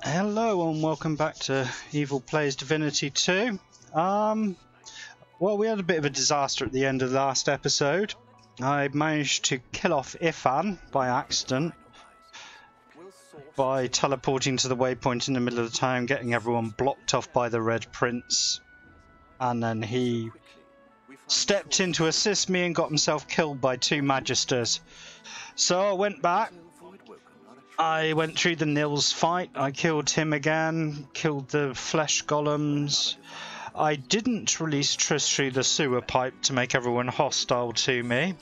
Hello and welcome back to Evil Plays Divinity 2. Well, we had a bit of a disaster at the end of the last episode. I managed to kill off Ifan by accident by teleporting to the waypoint in the middle of the town, getting everyone blocked off by the Red Prince, and then he stepped in to assist me and got himself killed by two Magisters. So I went back. I went through the Nils fight, I killed him again, killed the flesh golems. I didn't release Triss through the sewer pipe to make everyone hostile to me.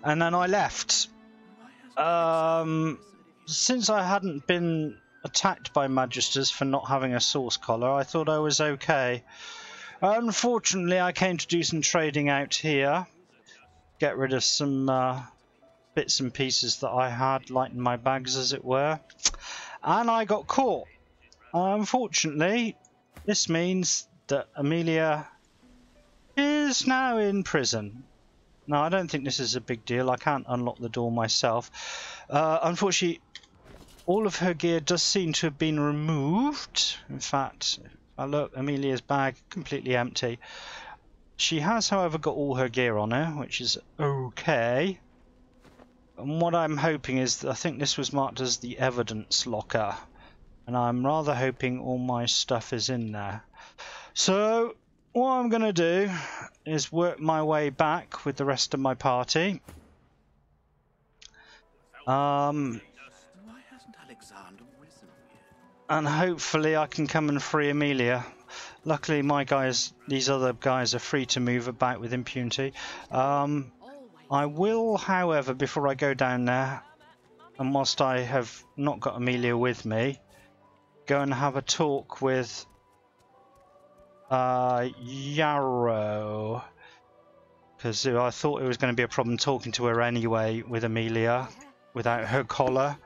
And then I left. Since I hadn't been attacked by Magisters for not having a source collar, I thought I was okay. Unfortunately, I came to do some trading out here. Get rid of some bits and pieces that I had, lighten my bags as it were, and I got caught. Unfortunately, this means that Amelia is now in prison. Now, I don't think this is a big deal. I can't unlock the door myself. Unfortunately, all of her gear does seem to have been removed. In fact, I look, Amelia's bag completely empty. She has, however, got all her gear on her, which is okay. And what I'm hoping is, I think this was marked as the evidence locker, and I'm rather hoping all my stuff is in there. So what I'm going to do is work my way back with the rest of my party. And hopefully I can come and free Amelia. Luckily my guys, these other guys, are free to move about with impunity. I will, however, before I go down there, and whilst I have not got Amelia with me, go and have a talk with Yarrow, because I thought it was going to be a problem talking to her anyway with Amelia without her collar.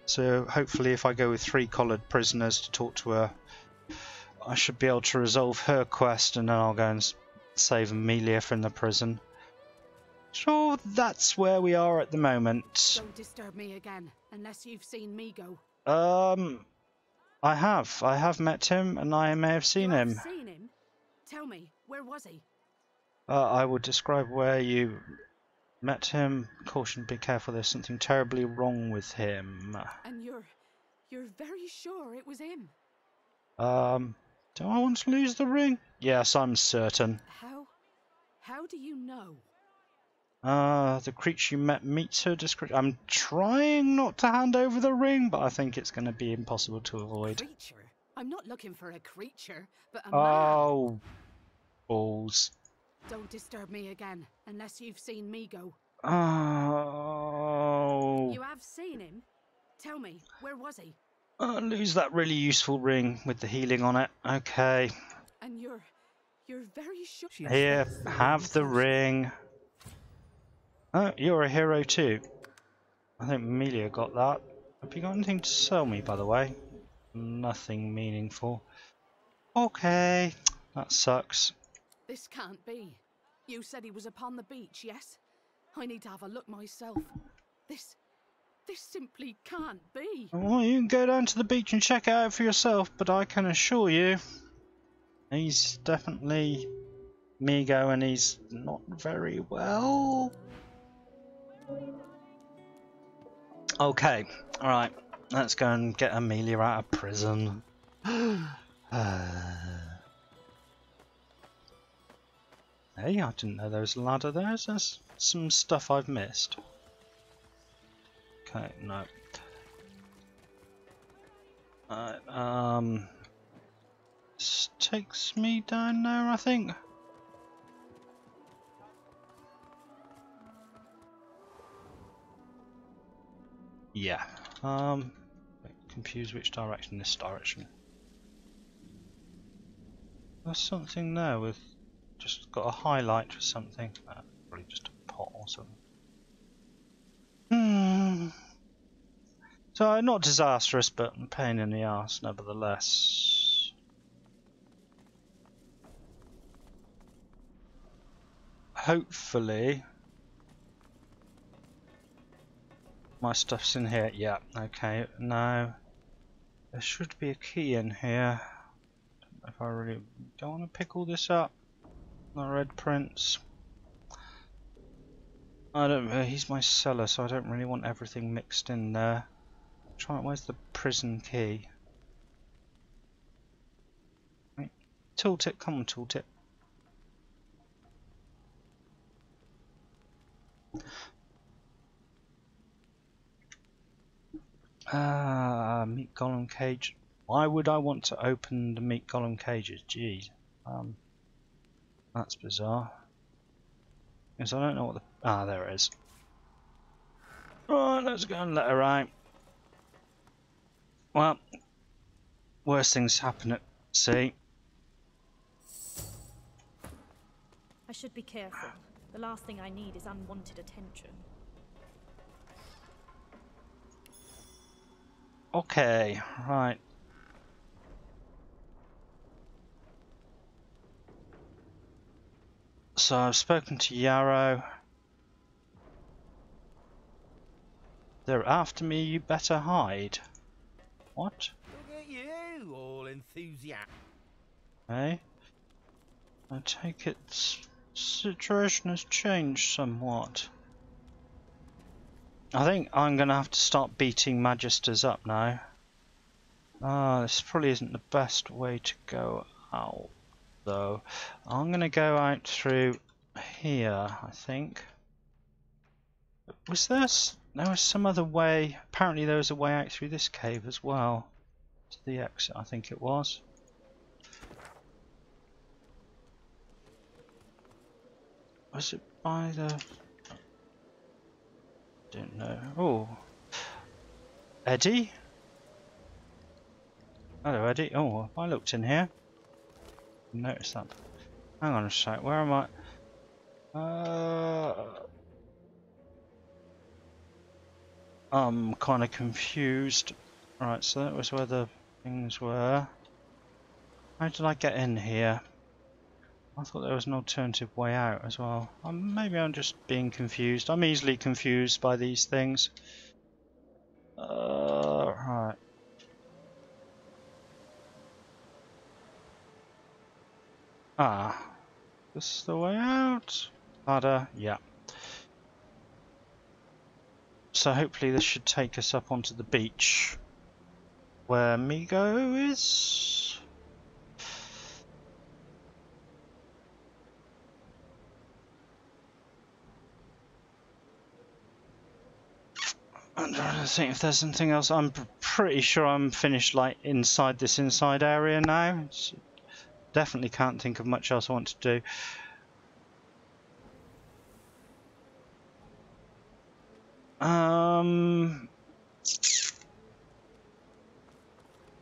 So hopefully if I go with 3 collared prisoners to talk to her, I should be able to resolve her quest, and then I'll go and save Amelia from the prison. So that's where we are at the moment. Don't disturb me again, unless you've seen me go. I have met him, and I may have seen him. Seen him? Tell me, where was he? I will describe where you met him. Caution, be careful, there's something terribly wrong with him. And you're very sure it was him? Do I want to lose the ring? Yes, I'm certain. How do you know? The creature you met meets her description. I'm trying not to hand over the ring, but I think it's going to be impossible to avoid. Creature? I'm not looking for a creature, but a man. Oh, balls. Don't disturb me again, unless you've seen me go. Oh. You have seen him? Tell me, where was he? Lose that really useful ring with the healing on it. Okay. And you're very sure. Here, have the ring. Oh, you're a hero too. I think Amelia got that. Have you got anything to sell me, by the way? Nothing meaningful. Okay, that sucks. This can't be. You said he was upon the beach, yes? I need to have a look myself. This simply can't be. Well, you can go down to the beach and check it out for yourself, but I can assure you, he's definitely Migo, and he's not very well. Okay, alright, let's go and get Amelia out of prison. Hey, I didn't know there was a ladder there. There's some stuff I've missed. Okay, no. This takes me down there, I think. Yeah. Confused which direction. This direction. There's something there with just got a highlight or something. Probably just a pot or something. So not disastrous, but a pain in the arse nevertheless. Hopefully my stuff's in here. Yeah, okay. No. There should be a key in here. Don't know if I really don't want to pick all this up. The red prints. I don't. He's my seller, so I don't really want everything mixed in there. Where's the prison key? Right. Tooltip, come on, tooltip. Meat golem cage. Why would I want to open the meat golem cages? Jeez. That's bizarre. Because I don't know what the... Ah, there it is. Right, let's go and let her out. Well, worse things happen at sea. I should be careful. The last thing I need is unwanted attention. Okay, right. So I've spoken to Yarrow. They're after me, you better hide. What? Look at you, all enthusiastic. Hey? I take it situation has changed somewhat. I think I'm gonna have to start beating Magisters up now. This probably isn't the best way to go out, though. I'm gonna go out through here, I think. Was there was some other way? Apparently there was a way out through this cave as well. To the exit, I think it was. Was it by the... Don't know. Oh. Eddie? Hello, Eddie. Oh, have I looked in here? Notice that. Hang on a sec. Where am I? I'm kind of confused. Right, so that was where the things were. How did I get in here? I thought there was an alternative way out as well. Maybe I'm just being confused. I'm easily confused by these things. Right. This is the way out. Ladder, yeah. So hopefully this should take us up onto the beach where Migo is. I'm trying to think if there's something else. I'm pretty sure I'm finished like inside this inside area now. Definitely can't think of much else I want to do.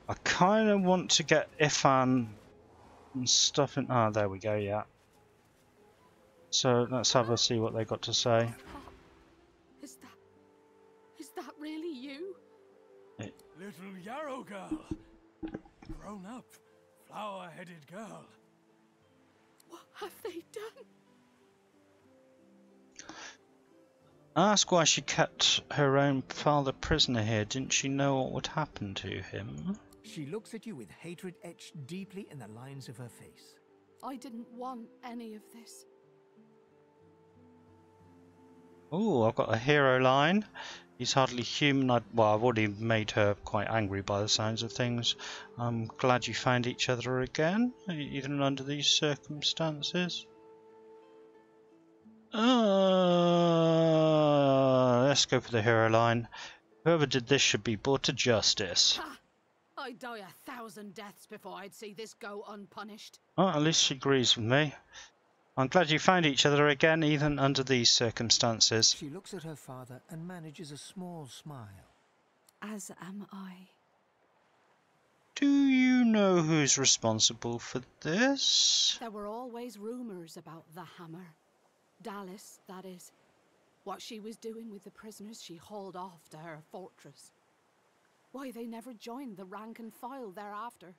I kind of want to get Ifan and stuff in. Ah, there we go, yeah. So let's have a see what they got to say. Is that really you? Little Yarrow girl. Grown up, flower-headed girl. What have they done? Ask why she kept her own father prisoner here. Didn't she know what would happen to him? She looks at you with hatred etched deeply in the lines of her face. I didn't want any of this. Oh, I've got a hero line. He's hardly human. Well, I've already made her quite angry by the sounds of things. I'm glad you found each other again, even under these circumstances. Let's go for the hero line. Whoever did this should be brought to justice. Ha! I'd die 1,000 deaths before I'd see this go unpunished. Oh, at least she agrees with me. I'm glad you found each other again, even under these circumstances. She looks at her father and manages a small smile. As am I. Do you know who's responsible for this? There were always rumours about the hammer. Dallas, that is. What she was doing with the prisoners she hauled off to her fortress. Why they never joined the rank and file thereafter.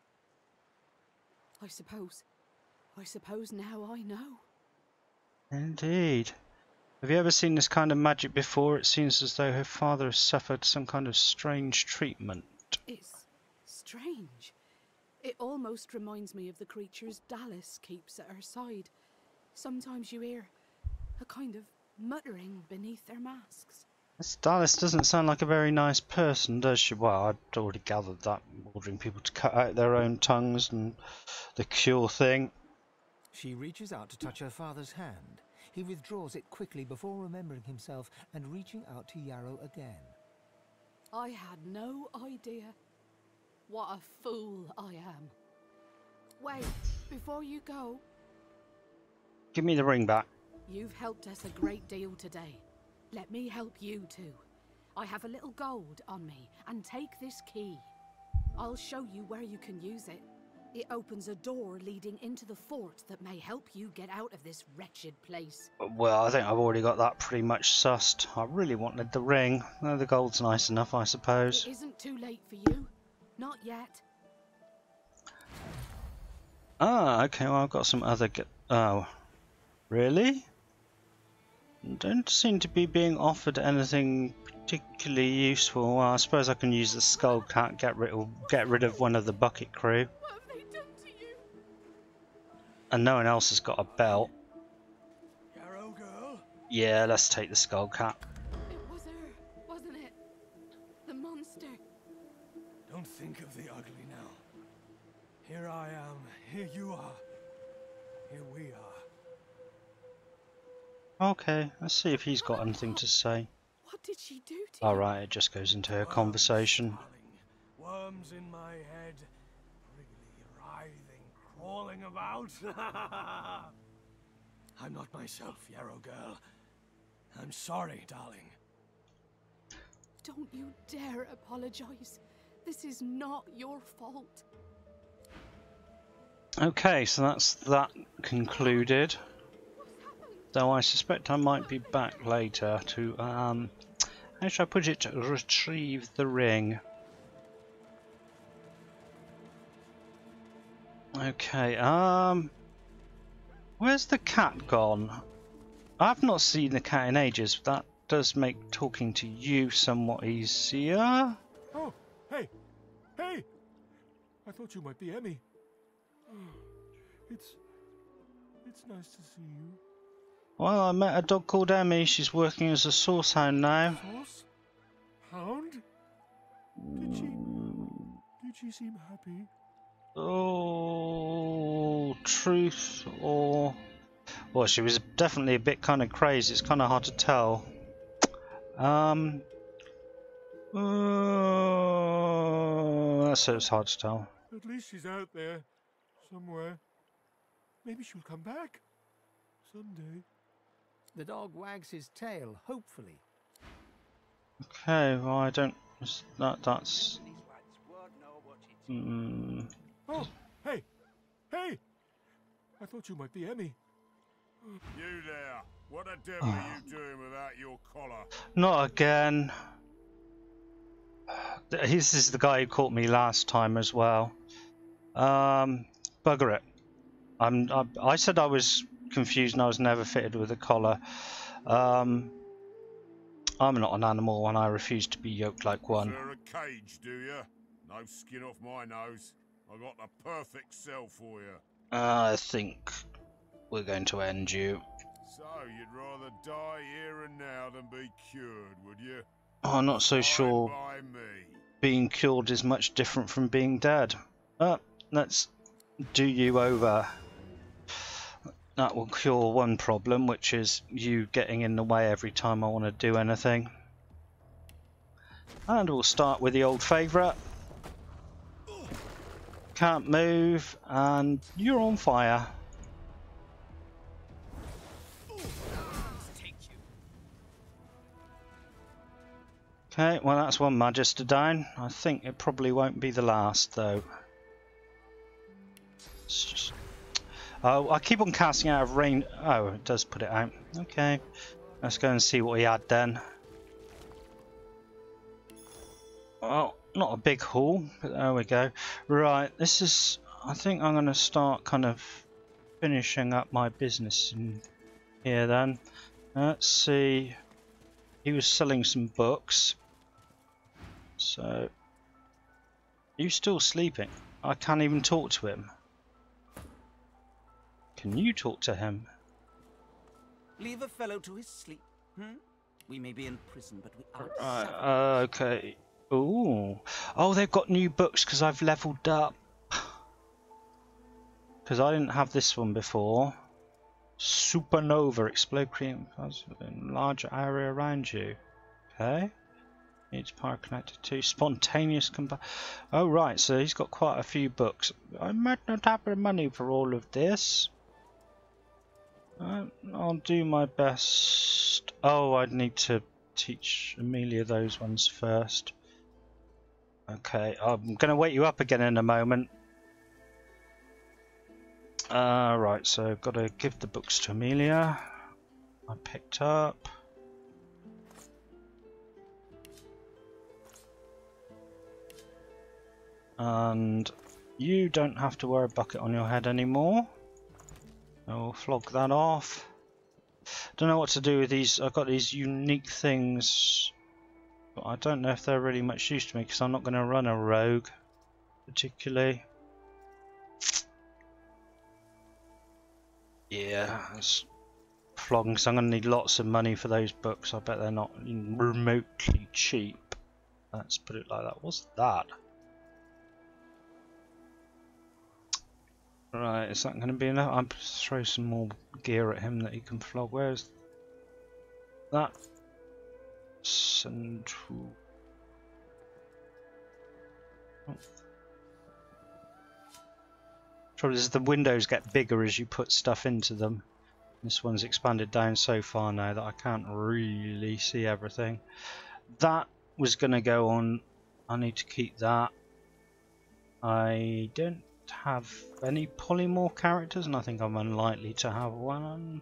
I suppose now I know. Indeed. Have you ever seen this kind of magic before? It seems as though her father has suffered some kind of strange treatment. It's strange. It almost reminds me of the creatures Dallas keeps at her side. Sometimes you hear a kind of muttering beneath their masks. This Dallas doesn't sound like a very nice person, does she? Well, I'd already gathered that, ordering people to cut out their own tongues and the cure thing. She reaches out to touch her father's hand. He withdraws it quickly before remembering himself and reaching out to Yarrow again. I had no idea. What a fool I am. Wait, before you go, Give me the ring back. you've helped us a great deal today. Let me help you too. I have a little gold on me, and take this key. I'll show you where you can use it. It opens a door leading into the fort that may help you get out of this wretched place. Well, I think I've already got that pretty much sussed. I really wanted the ring. No, the gold's nice enough, I suppose. It isn't too late for you. Not yet. Ah, okay, well, I've got some other... Oh, really? Don't seem to be being offered anything particularly useful. Well, I suppose I can use the skull cat, get rid of one of the bucket crew. What have they done to you? And no one else has got a belt. Yarrow girl? Yeah, let's take the skull cat. It was her, wasn't it? The monster. Don't think of the ugly now. Here I am. Here you are. Here we are. Okay, let's see if he's got anything to say. What did she do to you? Alright, it just goes into her conversation. Darling, worms in my head. Really writhing, crawling about. I'm not myself, Yarrow girl. I'm sorry, darling. Don't you dare apologize. This is not your fault. Okay, so that's that concluded. Though I suspect I might be back later to, how should I put it, retrieve the ring. Okay, where's the cat gone? I've not seen the cat in ages, but that does make talking to you somewhat easier. Oh, hey! Hey! I thought you might be Emmy. It's nice to see you. Well, I met a dog called Emmy. She's working as a source hound now. Horse? Hound? Did she seem happy? Oh, truth or... Well, she was definitely a bit kind of crazy. It's kind of hard to tell. So it's hard to tell. At least she's out there. Somewhere. Maybe she'll come back. Someday. The dog wags his tail, hopefully. Okay, well I don't... That's... Oh, hey! Hey! I thought you might be Emmy. You there! What the devil are you doing without your collar? Not again. This is the guy who caught me last time as well. Bugger it. I said I was confused and I was never fitted with a collar. I'm not an animal and I refuse to be yoked like one. Prefer a cage, do you? No skin off my nose. I got the perfect cell for you. I think we're going to end you. So, you'd rather die here and now than be cured, would you? Oh, I'm not so sure By me. being cured is much different from being dead. But let's do you over. That will cure one problem, which is you getting in the way every time I want to do anything. And we'll start with the old favourite. Can't move, and you're on fire. Okay, well that's one Magister down. I think it probably won't be the last though. It's just... Oh, I keep on casting out of range. Oh, it does put it out. Okay, let's go and see what he had then. Well, not a big haul, but there we go. Right, this is... I think I'm going to start kind of finishing up my business in here then. Let's see. He was selling some books. So You still sleeping? I can't even talk to him. Can you talk to him? Leave a fellow to his sleep. We may be in prison, but we are Right, okay. Ooh. Oh, they've got new books because I've leveled up. Because I didn't have this one before. Supernova. Explode creating in larger area around you. Okay. Needs power connected to spontaneous combat. Oh, right. So he's got quite a few books. I might not have the money for all of this. I'll do my best. Oh, I'd need to teach Amelia those ones first. Okay, I'm going to wake you up again in a moment. Right, so I've got to give the books to Amelia. I picked up. And you don't have to wear a bucket on your head anymore. I'll flog that off. Don't know what to do with these. I've got these unique things, but I don't know if they're really much use to me because I'm not going to run a rogue particularly. Yeah, that's flogging because I'm going to need lots of money for those books. I bet they're not remotely cheap. Let's put it like that. What's that? Right, is that going to be enough? I'll throw some more gear at him that he can flog. Where's that? Central. Oh. Trouble is the windows get bigger as you put stuff into them. This one's expanded down so far now that I can't really see everything. That was going to go on. I need to keep that. I don't have any polymorph characters, and I think I'm unlikely to have one.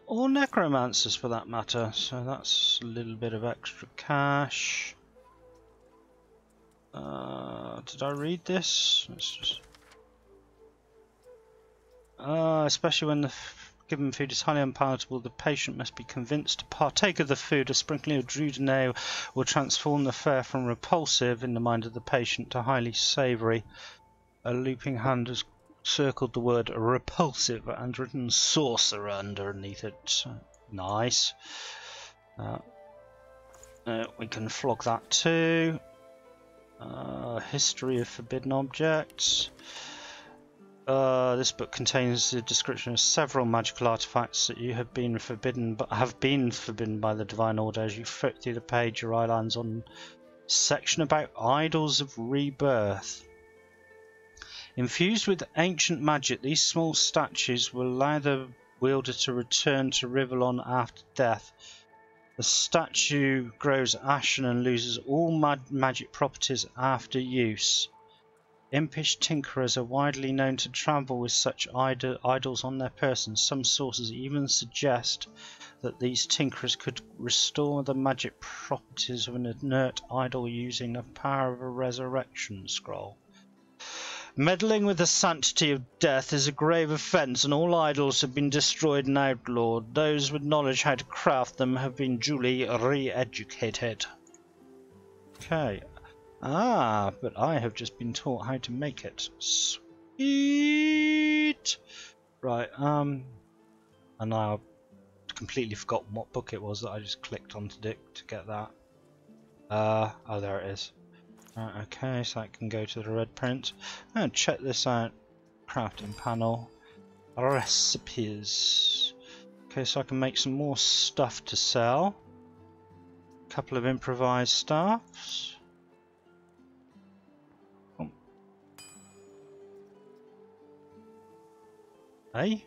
Or necromancers for that matter, so that's a little bit of extra cash. Did I read this? Let's just... especially when the given food is highly unpalatable, the patient must be convinced to partake of the food. A sprinkling of druidinae will transform the fare from repulsive in the mind of the patient to highly savoury. A looping hand has circled the word repulsive and written sorcerer underneath it. Nice. We can flog that too. History of forbidden objects. This book contains a description of several magical artifacts that you have been forbidden, by the Divine Order. As you flip through the page, your eye lands on a section about idols of rebirth. Infused with ancient magic, these small statues will allow the wielder to return to Rivellon after death. The statue grows ashen and loses all magic properties after use. Impish tinkerers are widely known to travel with such idols on their persons. Some sources even suggest that these tinkerers could restore the magic properties of an inert idol using the power of a resurrection scroll. Meddling with the sanctity of death is a grave offence, and all idols have been destroyed and outlawed. Those with knowledge how to craft them have been duly re-educated. Okay. Ah, but I have just been taught how to make it. Sweet! Right, and I completely forgotten what book it was that I just clicked on to get that. Oh, there it is. Right, okay, so I can go to the red print. And check this out. Crafting panel. Recipes. Okay, so I can make some more stuff to sell. A couple of improvised staffs. Hey?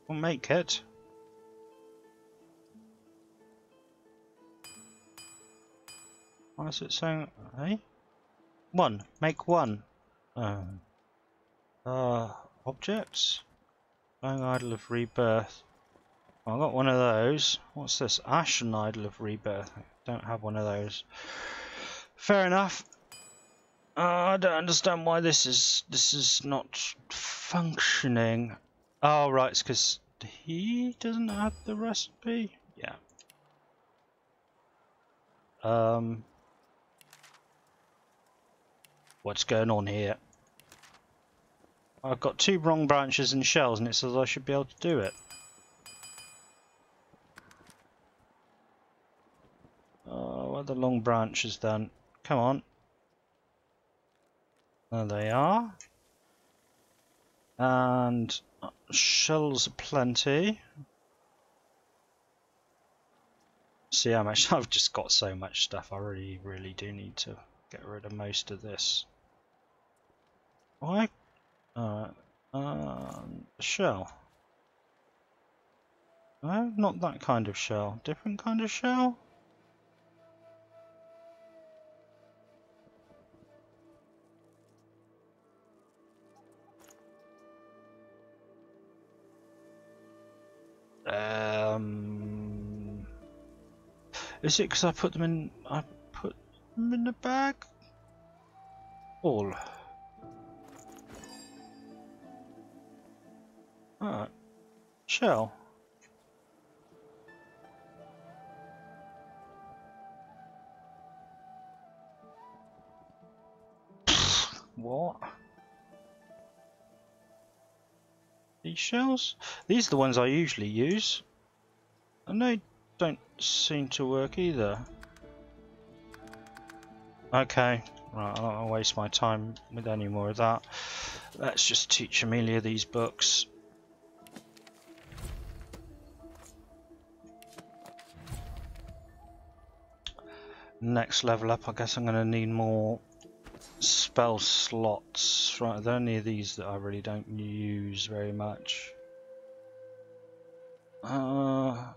We'll make it. Why is it saying, hey? One. Make one. Objects? Glowing Idol of Rebirth. Well, I got one of those. What's this? Ashen Idol of Rebirth. I don't have one of those. Fair enough. I don't understand why this is not functioning. Oh, right, it's because he doesn't have the recipe? Yeah. What's going on here? I've got 2 wrong branches and shells, and it says I should be able to do it. Oh, where are the long branches then? Come on. There they are. And shells aplenty. See how much I've just got so much stuff. I really do need to get rid of most of this. Why? Shell. No, not that kind of shell. Different kind of shell. Is it because I put them in? I put them in the bag. All. Alright. Shell. What? These shells? These are the ones I usually use. And they don't seem to work either. Okay. Right, I don't want to waste my time with any more of that. Let's just teach Amelia these books. Next level up, I guess I'm going to need more spell slots. Right, are there any of these that I really don't use very much?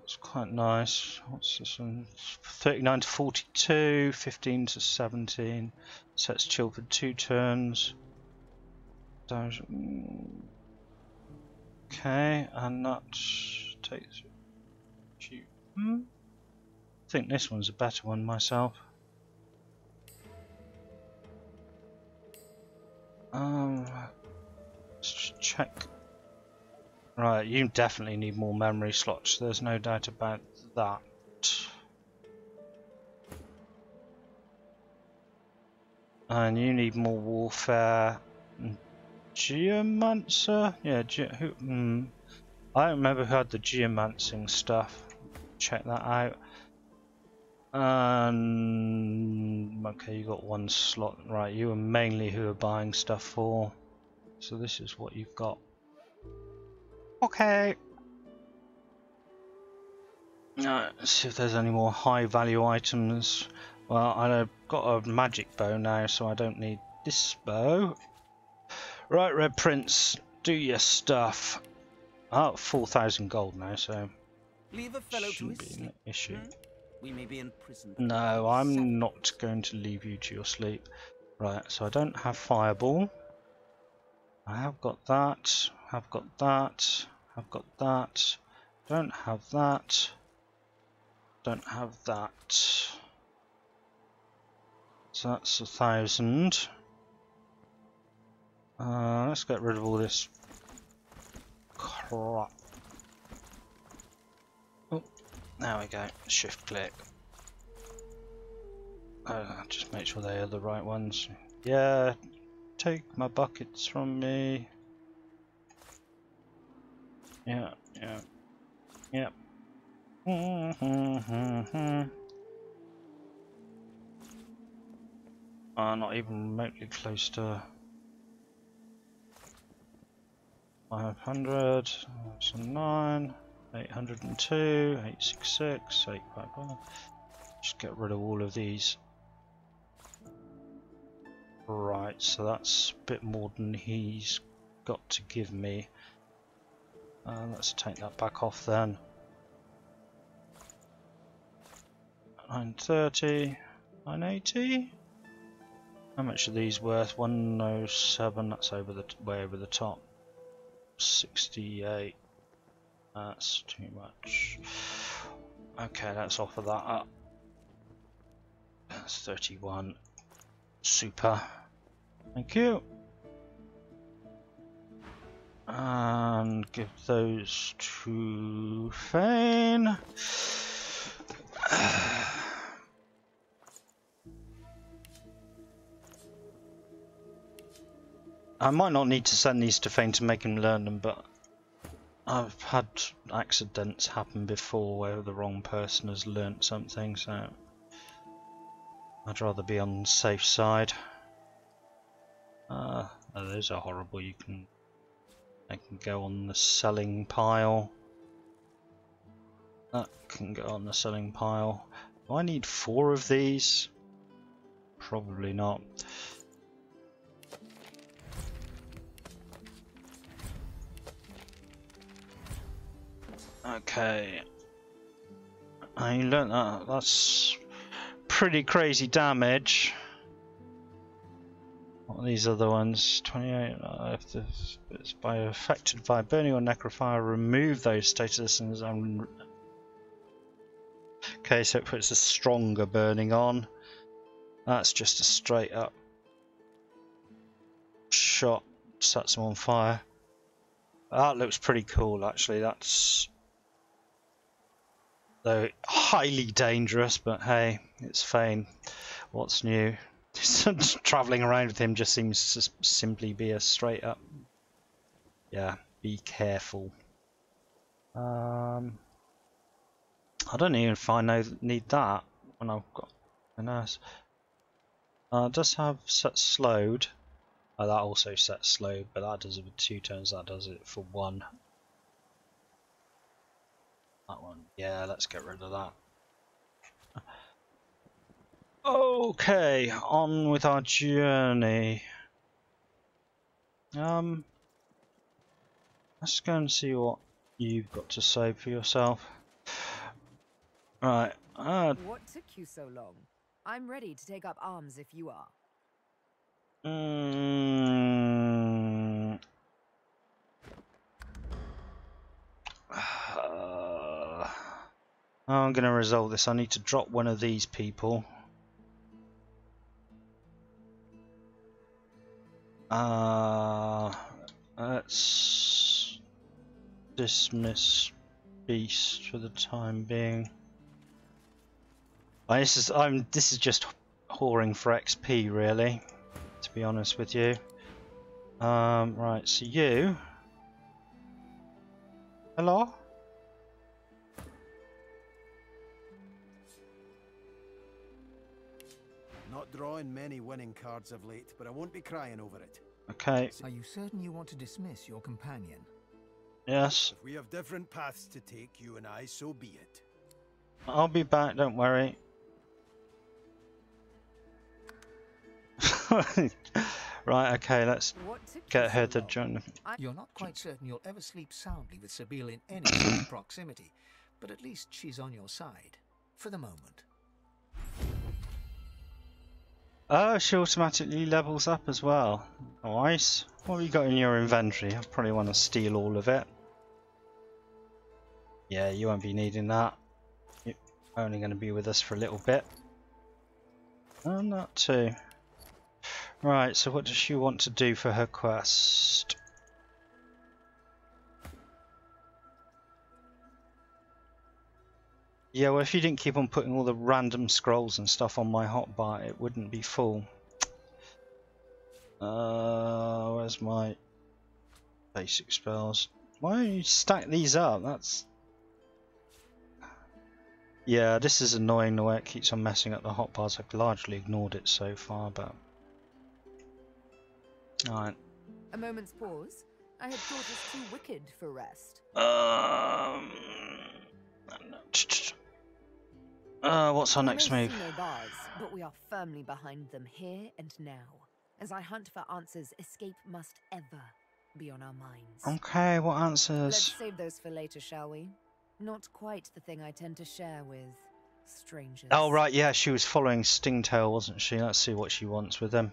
It's quite nice. What's this one? 39 to 42, 15 to 17. Sets chill for 2 turns. Okay, and that takes. I think this one's a better one myself. Let's just check. Right, you definitely need more memory slots, there's no doubt about that. And you need more warfare. Geomancer? Yeah, I don't remember who had the geomancing stuff. Check that out. Okay, you got 1 slot. Right, you are mainly who are buying stuff for. So this is what you've got. Okay. Let's see if there's any more high value items. Well, I've got a magic bow now, so I don't need this bow. Right, Red Prince, do your stuff. Oh, 4,000 gold now, so Leave a fellow to shouldn't his be sleep. an issue. We may be in prison. No, I'm not going to leave you to your sleep. Right, so I don't have Fireball. I have got that, have got that, have got that. Don't have that. Don't have that. So that's 1,000. Let's get rid of all this crap. Oh, there we go. Shift click. Just make sure they are the right ones. Yeah, take my buckets from me. Yeah. Not even remotely close to 500. That's a 9. 802, 866, 855. Just get rid of all of these. Right, so that's a bit more than he's got to give me. Let's take that back off then. 930, 980. How much are these worth? 107. That's over the way over the top. 68. That's too much. Okay, let's offer that up. That's 31. Super. Thank you. And give those to Fane. I might not need to send these to Fane to make him learn them, but I've had accidents happen before where the wrong person has learnt something, so I'd rather be on the safe side. Oh, those are horrible. They can go on the selling pile. That can go on the selling pile. Do I need 4 of these? Probably not. Okay. I learned that. That's pretty crazy damage. What are these other ones? 28. If it's by affected by burning or necrofire, remove those statuses. Okay, so it puts a stronger burning on. That's just a straight up shot, sets them on fire. That looks pretty cool, actually. That's, though, highly dangerous, but hey, it's Fane. What's new? Travelling around with him just seems to simply be a straight up, yeah, be careful. I don't even if I need that when I've got a nurse. It does have set slowed. Oh, that also sets slowed, but that does it with 2 turns. That does it for 1. That one, yeah, let's get rid of that. Okay, on with our journey. Let's go and see what you've got to say for yourself. Right. What took you so long? I'm ready to take up arms if you are. I'm going to resolve this. I need to drop one of these people. Let's dismiss Beast for the time being. This is just whoring for XP, really, to be honest with you. Right, so you. Hello? Not drawing many winning cards of late, but I won't be crying over it. Okay. Are you certain you want to dismiss your companion? Yes. If we have different paths to take, you and I, so be it. I'll be back, don't worry. Right, okay, let's get her to join. You're not quite certain you'll ever sleep soundly with Sabine in any sort of proximity, but at least she's on your side, for the moment. Oh, she automatically levels up as well. Nice. What have you got in your inventory? I probably want to steal all of it. Yeah, you won't be needing that. You're only going to be with us for a little bit. And that too. Right, so what does she want to do for her quest? Yeah, well, if you didn't keep on putting all the random scrolls and stuff on my hotbar, it wouldn't be full. Where's my basic spells? Why don't you stack these up? That's... Yeah, this is annoying the way it keeps on messing up the hotbars. I've largely ignored it so far, but... Alright. A moment's pause. I had thought us too wicked for rest. What's our next move? No bars, but we are firmly behind them here and now. As I hunt for answers, escape must ever be on our minds. Okay, what answers? Let's save those for later, shall we? Not quite the thing I tend to share with strangers. Oh right, yeah, she was following Stingtail, wasn't she? Let's see what she wants with him.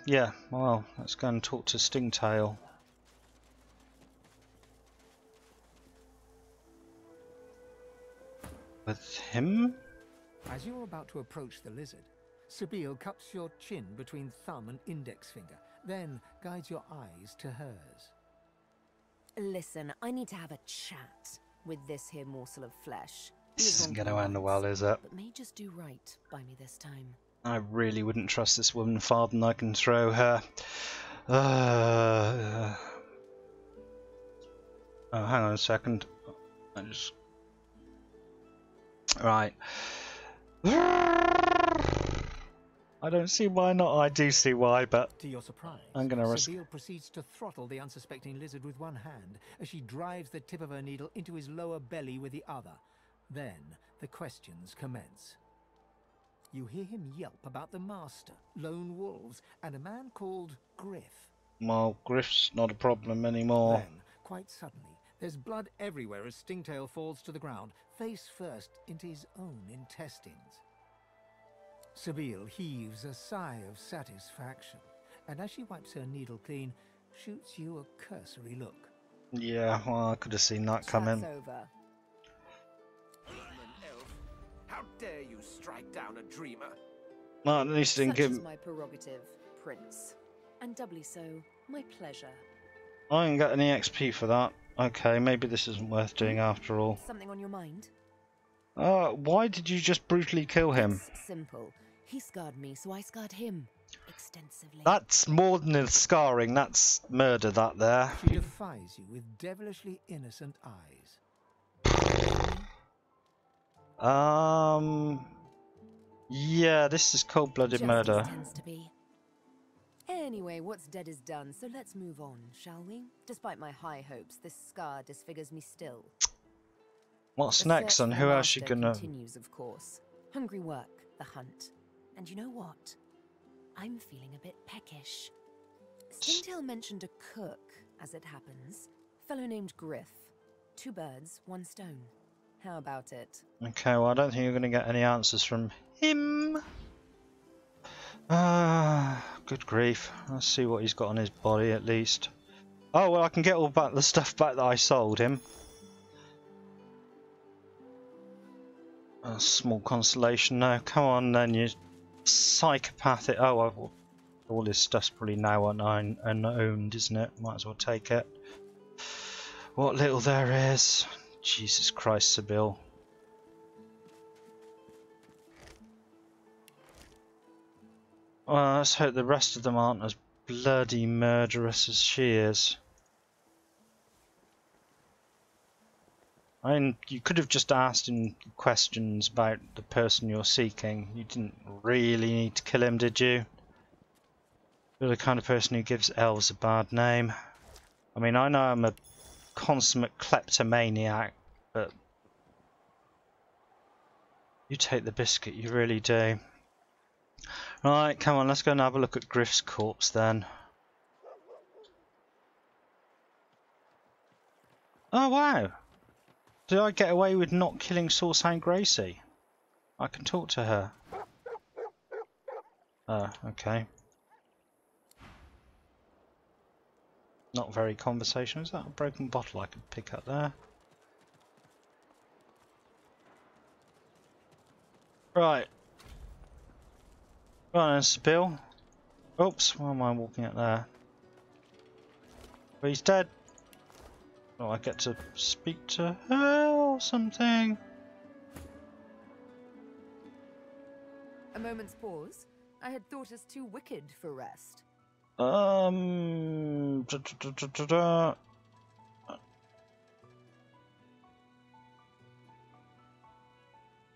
Yeah, well, let's go and talk to Stingtail. With him? As you're about to approach the lizard, Sabine cups your chin between thumb and index finger, then guides your eyes to hers. Listen, I need to have a chat with this here morsel of flesh. This isn't going to end well, is it? But may just do right by me this time. I really wouldn't trust this woman farther than I can throw her. Oh, hang on a second. I just... Right. I don't see why not. I do see why, but To your surprise, I'm going to risk... Sibyl proceeds to throttle the unsuspecting lizard with one hand as she drives the tip of her needle into his lower belly with the other. Then the questions commence. You hear him yelp about the master, lone wolves, and a man called Griff. Well, Griff's not a problem anymore. Then, quite suddenly, there's blood everywhere as Stingtail falls to the ground, face first into his own intestines. Sibyl heaves a sigh of satisfaction, and as she wipes her needle clean, shoots you a cursory look. Yeah, well, I could have seen that coming. That's over. Elf, how dare you strike down a dreamer? Well, at least didn't Such give... is my prerogative, Prince. And doubly so, my pleasure. I didn't get any XP for that. Okay, maybe this isn't worth doing after all. Something on your mind? Why did you just brutally kill him? It's simple. He scarred me, so I scarred him. Extensively. That's more than a scarring, that's murder, that there. She defies you with devilishly innocent eyes. Yeah, this is cold-blooded murder. Tends to be. Anyway, what's dead is done, so let's move on, shall we? Despite my high hopes, this scar disfigures me still. What's The next, search and for who the else you master gonna... continues, of course. Hungry work, the hunt. And you know what? I'm feeling a bit peckish. Stingtail mentioned a cook, as it happens. Fellow named Griff. 2 birds, 1 stone. How about it? Okay, well, I don't think you're gonna get any answers from him. Good grief. Let's see what he's got on his body, at least. Oh, well, I can get all back the stuff back that I sold him. A small consolation now. Come on, then, you psychopathic. Oh, well, all this stuff's probably now unowned, isn't it? Might as well take it. What little there is. Jesus Christ, Sibyl. Well, let's hope the rest of them aren't as bloody murderous as she is. I mean, you could have just asked him questions about the person you're seeking. You didn't really need to kill him, did you? You're the kind of person who gives elves a bad name. I mean, I know I'm a consummate kleptomaniac, but you take the biscuit, you really do. Right, come on, let's go and have a look at Griff's corpse then. Oh wow! Did I get away with not killing Sourcehound Gracie? I can talk to her. Oh, okay. Not very conversational. Is that a broken bottle I could pick up there? Right. Right then, Sibyl. Oops, why am I walking up there? Well, he's dead. Oh, I get to speak to her or something. A moment's pause. I had thought us too wicked for rest. Alright,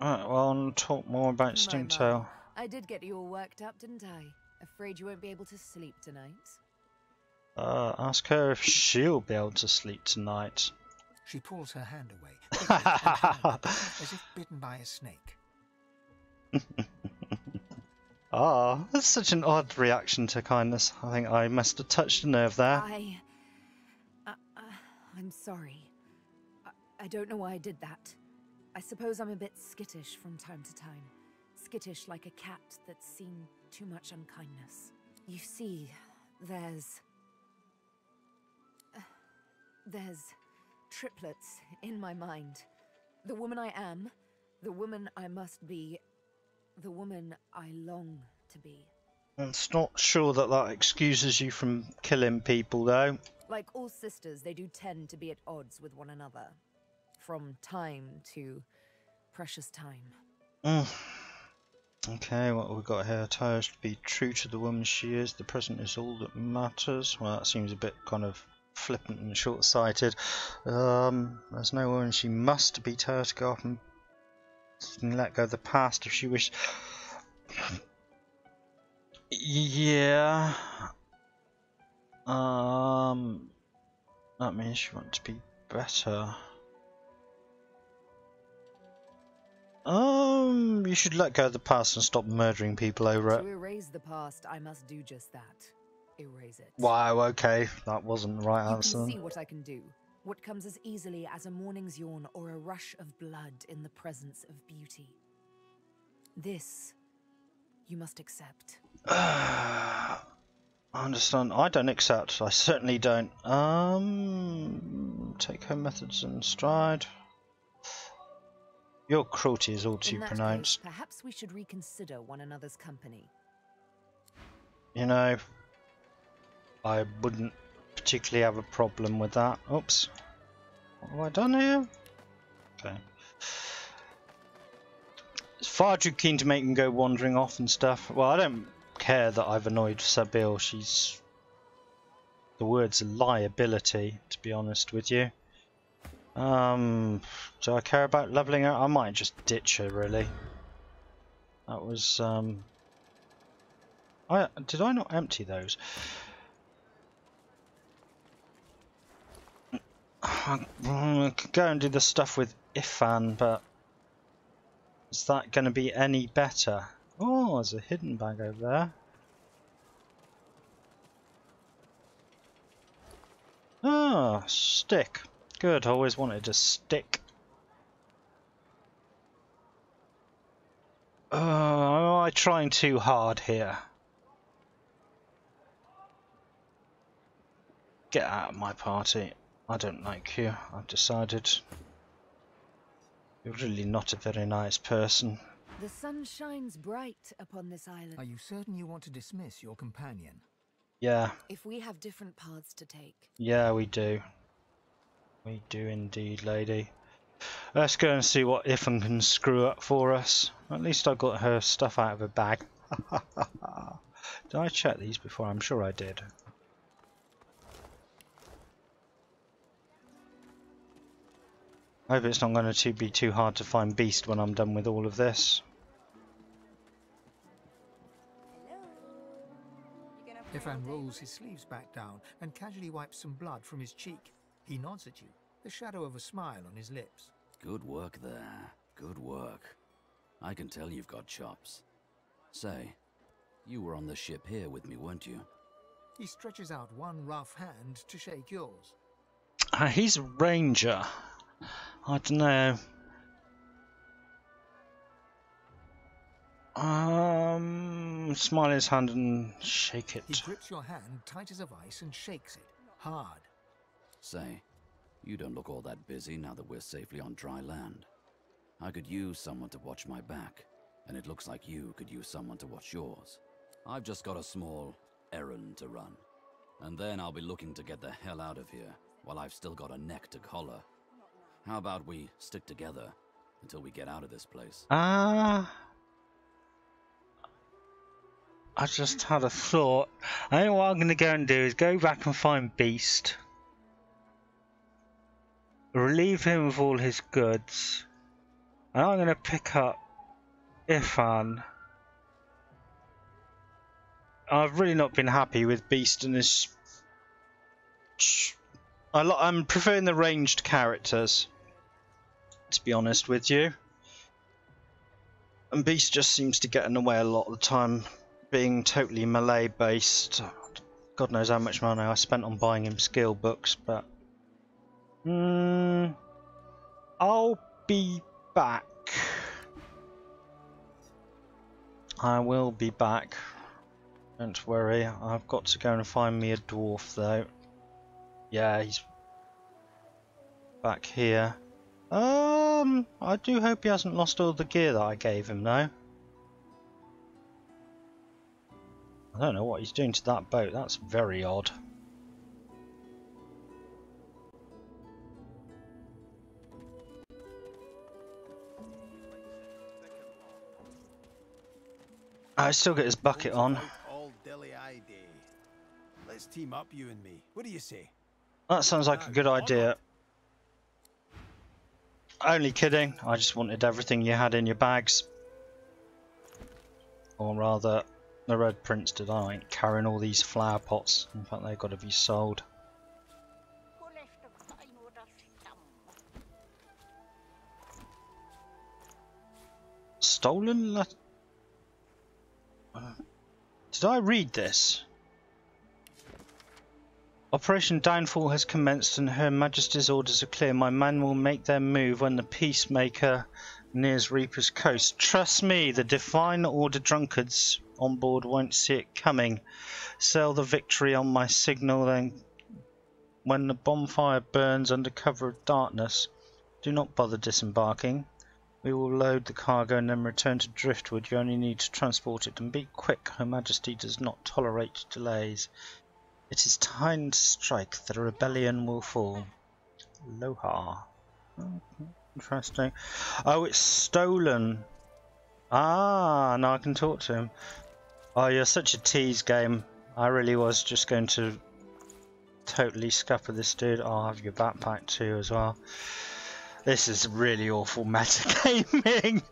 well, I'll talk more about Stingtail. I did get you all worked up, didn't I? Afraid you won't be able to sleep tonight. Ask her if she'll be able to sleep tonight. She pulls her hand away, quickly and hard, as if bitten by a snake. Ah, that's such an odd reaction to kindness. I think I must have touched a nerve there. I'm sorry. I don't know why I did that. I suppose I'm a bit skittish from time to time. Skittish like a cat that's seen too much unkindness. You see, there's triplets in my mind. The woman I am, the woman I must be, the woman I long to be. It's not sure that that excuses you from killing people, though. Like all sisters, they do tend to be at odds with one another. From time to Precious time. Okay, what have we got here? Tires to be true to the woman she is. The present is all that matters. Well, that seems a bit kind of flippant and short-sighted. There's no woman she must be. Her to go off and let go of the past if she wishes. Yeah. That means she wants to be better. You should let go of the past and stop murdering people over it. To erase the past, I must do just that. Erase it. Wow, okay. That wasn't the right You answer. can see what I can do. What comes as easily as a morning's yawn or a rush of blood in the presence of beauty. This, you must accept. I understand. I don't accept. I certainly don't. Take her methods in stride. Your cruelty is all too In that pronounced. case, perhaps we should reconsider one another's company. You know, I wouldn't particularly have a problem with that. Oops. What have I done here? Okay. It's far too keen to make him go wandering off and stuff. Well, I don't care that I've annoyed Sabil. She's... the word's a liability, to be honest with you. Do I care about leveling her? I might just ditch her, really. That was, did I not empty those? I could go and do the stuff with Ifan, but is that going to be any better? Oh, there's a hidden bag over there. Ah, stick. Good, I always wanted a stick. Am I trying too hard here? Get out of my party. I don't like you. I've decided. You're really not a very nice person. The sun shines bright upon this island. Are you certain you want to dismiss your companion? Yeah. If we have different paths to take. Yeah, we do. We do indeed, lady. Let's go and see what Ifan can screw up for us. At least I got her stuff out of her bag. Did I check these before? I'm sure I did. I hope it's not going to be too hard to find Beast when I'm done with all of this. Ifan rolls his sleeves back down and casually wipes some blood from his cheek. He nods at you, the shadow of a smile on his lips. Good work there. Good work. I can tell you've got chops. Say, you were on the ship here with me, weren't you? He stretches out one rough hand to shake yours. He's a ranger. I don't know. Smile his hand and shake it. He grips your hand tight as a vice and shakes it, hard. Say, you don't look all that busy now that we're safely on dry land. I could use someone to watch my back, and it looks like you could use someone to watch yours. I've just got a small errand to run, and then I'll be looking to get the hell out of here while I've still got a neck to collar. How about we stick together until we get out of this place? I just had a thought. I think what I'm going to go and do is go back and find Beast. Relieve him of all his goods. And I'm going to pick up Ifan. I've really not been happy with Beast and his... I'm preferring the ranged characters, to be honest with you. And Beast just seems to get in the way a lot of the time, being totally melee based. God knows how much money I spent on buying him skill books, but... I'll be back. I will be back. Don't worry, I've got to go and find me a dwarf though. Yeah, he's back here. I do hope he hasn't lost all the gear that I gave him though. I don't know what he's doing to that boat, that's very odd. I still get his bucket on. All dilly-eye day. Let's team up, you and me. What do you say? That sounds like a good idea. Only kidding. I just wanted everything you had in your bags. Or rather, the Red Prince did. I ain't carrying all these flower pots. In fact, they've got to be sold. Stolen letter? Did I read this? Operation Downfall has commenced and Her Majesty's orders are clear. My men will make their move when the Peacemaker nears Reaper's Coast. Trust me, the Divine Order drunkards on board won't see it coming. Sail the Victory on my signal, then when the bonfire burns under cover of darkness, do not bother disembarking. We will load the cargo and then return to Driftwood. You only need to transport it, and be quick. Her Majesty does not tolerate delays. It is time to strike. The rebellion will fall. Aloha. Oh, interesting. Oh, it's stolen. Ah, now I can talk to him. Oh, you're such a tease, game. I really was just going to totally scupper this dude. I'll have your backpack too as well. This is really awful metagaming.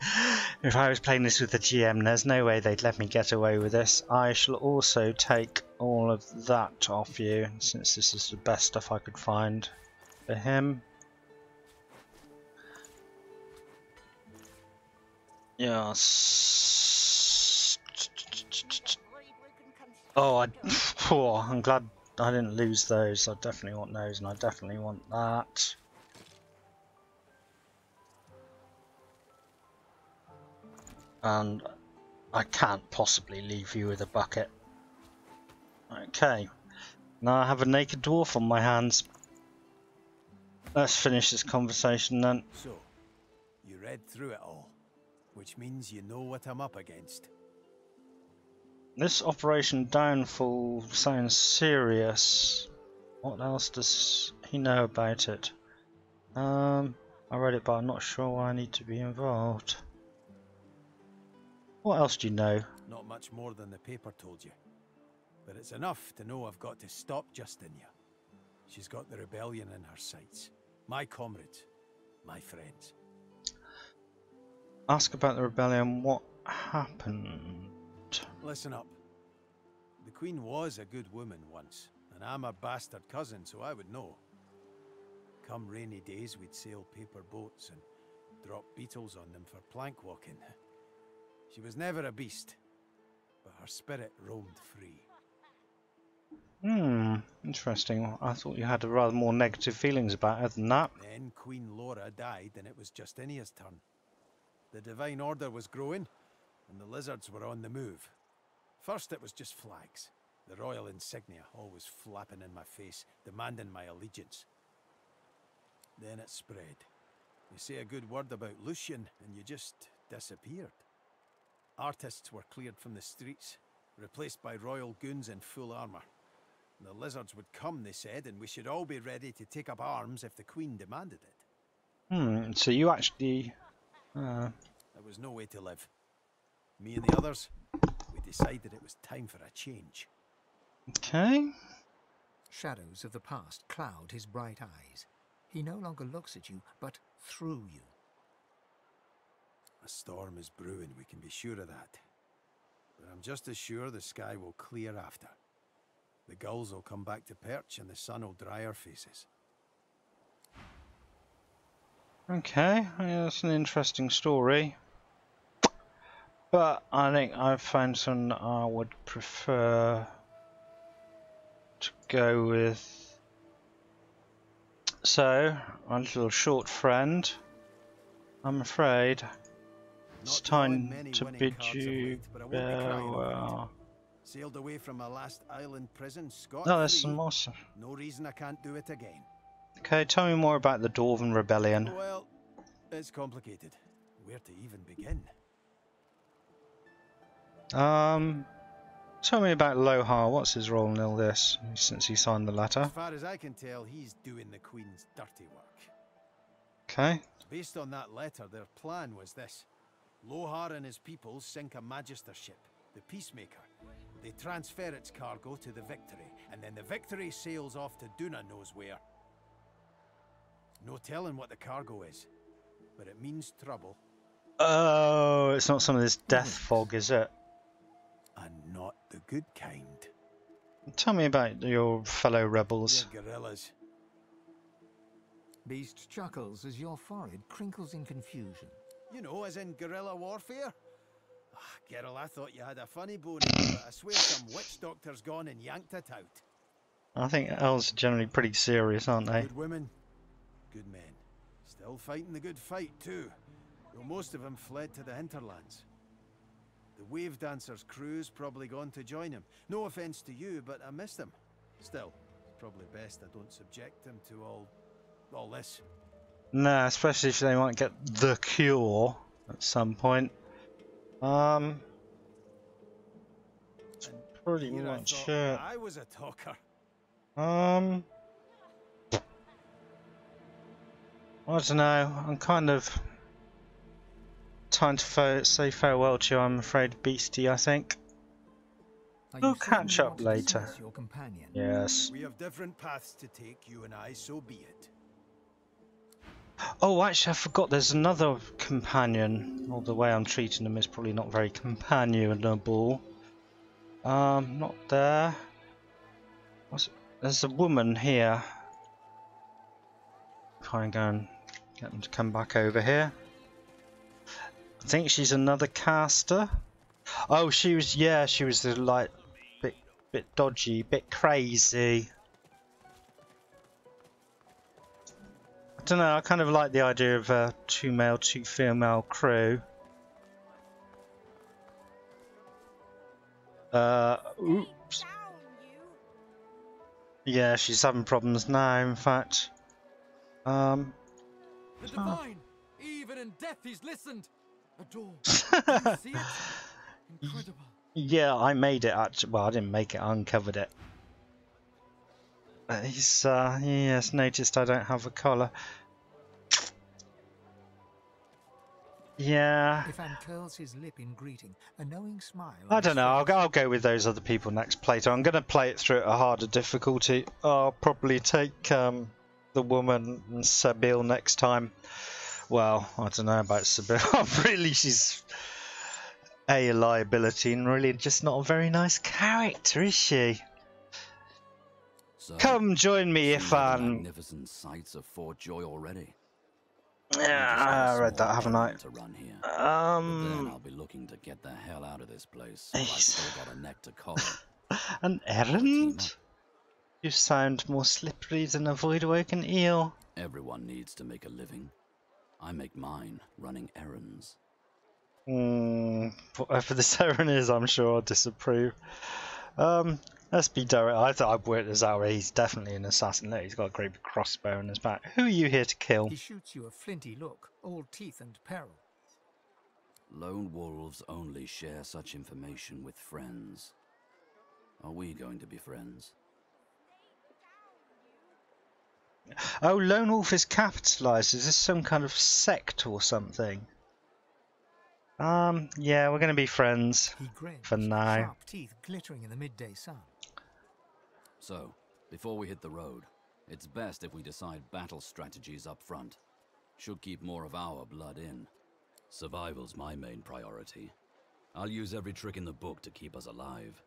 If I was playing this with the GM, there's no way they'd let me get away with this. I shall also take all of that off you, since this is the best stuff I could find for him. Yes. Oh, I'm glad I didn't lose those. I definitely want those, and I definitely want that. And I can't possibly leave you with a bucket. Okay, now I have a naked dwarf on my hands. Let's finish this conversation then. So, you read through it all, which means you know what I'm up against. This Operation Downfall sounds serious. What else does he know about it? I read it, but I'm not sure why I need to be involved. What else do you know? Not much more than the paper told you. But it's enough to know I've got to stop Justinia. She's got the rebellion in her sights. My comrades. My friends. Ask about the rebellion. What happened? Listen up. The Queen was a good woman once, and I'm a bastard cousin, so I would know. Come rainy days, we'd sail paper boats and drop beetles on them for plank walking. She was never a beast, but her spirit roamed free. Interesting. I thought you had rather more negative feelings about her than that. Then Queen Laura died, and it was Justinia's turn. The Divine Order was growing, and the lizards were on the move. First it was just flags, the royal insignia always flapping in my face, demanding my allegiance. Then it spread. You say a good word about Lucian, and you just disappeared. Artists were cleared from the streets, replaced by royal goons in full armour. The lizards would come, they said, and we should all be ready to take up arms if the Queen demanded it. So you actually... There was no way to live. Me and the others, we decided it was time for a change. Okay. Shadows of the past cloud his bright eyes. He no longer looks at you, but through you. A storm is brewing, we can be sure of that. But I'm just as sure the sky will clear after. The gulls will come back to perch and the sun will dry our faces. Okay, yeah, that's an interesting story. But I think I've found something I would prefer to go with. So, my little short friend, I'm afraid it's time to bid you farewell. Sailed away from my last island prison, Scott. No, there's some more. No reason I can't do it again. Okay, tell me more about the Dwarven Rebellion. Well, it's complicated. Where to even begin? Tell me about Lohar. What's his role in all this, since he signed the letter? As far as I can tell, he's doing the Queen's dirty work. Okay. Based on that letter, their plan was this. Lohar and his people sink a magister ship, the Peacemaker. They transfer its cargo to the Victory, and then the Victory sails off to Duna knows where. No telling what the cargo is, but it means trouble. Oh, it's not some of this death fog, is it? And not the good kind. Tell me about your fellow rebels. They're guerrillas. Beast chuckles as your forehead crinkles in confusion. You know, as in guerrilla warfare. Ah, Geralt, I thought you had a funny bone in you, but I swear some witch doctor's gone and yanked it out. I think elves are generally pretty serious, aren't they? Good women, good men. Still fighting the good fight, too. Though most of them fled to the hinterlands. The Wave Dancer's crew's probably gone to join him. No offense to you, but I missed him. Still, it's probably best I don't subject him to all this. Nah, especially if they might get the cure at some point. Pretty Here much I it. I was a talker. I don't know. I'm kind of time to say farewell to you. I'm afraid, Beastie. I think we'll catch up later. Your companion? Yes. We have different paths to take, you and I, so be it. Oh, actually, I forgot. There's another companion. Well, the way I'm treating them is probably not very companionable. Not there. There's a woman here. Try and go and get them to come back over here. I think she's another caster. Oh, she was. Yeah, she was the like bit dodgy, bit crazy. I don't know. I kind of like the idea of a 2 male, 2 female crew. Oops. Yeah, she's having problems now. In fact. The divine, even in death, he's listened. A door. Do you see it? Incredible. Yeah, I made it. Actually, well, I didn't make it. I uncovered it. He's yes, noticed I don't have a collar. Yeah. Ifan curls his lip in greeting, a knowing smile. I don't know. I'll go with those other people next playthrough. I'm going to play it through at a harder difficulty. I'll probably take the woman and Sabil next time. Well, I don't know about Sabil. Really, she's a liability and really just not a very nice character, is she? So, Come join me, Ifan. Magnificent sights of Fort Joy already. Yeah, I read that, haven't I? To run here. But then I'll be looking to get the hell out of this place. I've still got a neck to collar. An errand? You sound more slippery than a void-awakened eel. Everyone needs to make a living. I make mine running errands. Whatever this errand is, I'm sure I'll disapprove. Let's be direct. I thought I'd worked this out. He's definitely an assassin. Look, he's got a great big crossbow in his back. Who are you here to kill? He shoots you a flinty look, all teeth and peril. Lone wolves only share such information with friends. Are we going to be friends? Oh, Lone Wolf is capitalised. Is this some kind of sect or something? Yeah, we're going to be friends He grins, for now. sharp teeth glittering in the midday sun. So, before we hit the road, it's best if we decide battle strategies up front. Should keep more of our blood in. Survival's my main priority. I'll use every trick in the book to keep us alive.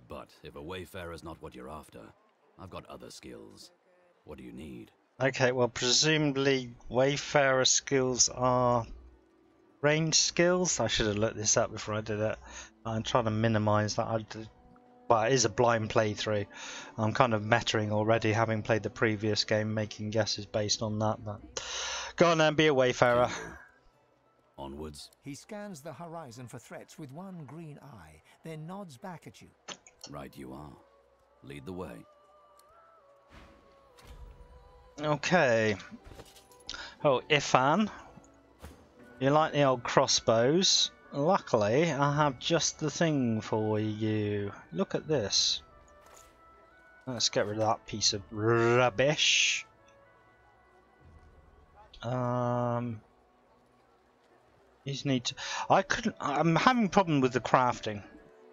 But if a wayfarer's not what you're after, I've got other skills. What do you need? Okay, well, presumably Wayfarer skills are range skills. I should have looked this up before I did it. I'm trying to minimise that. Well, it is a blind playthrough. I'm kind of metaing already, having played the previous game, making guesses based on that. But go on then, be a Wayfarer. Onwards. He scans the horizon for threats with one green eye, then nods back at you. Right you are. Lead the way. Okay. Oh, Ifan. You like the old crossbows? Luckily, I have just the thing for you. Look at this. Let's get rid of that piece of rubbish. You just need to... I'm having a problem with the crafting.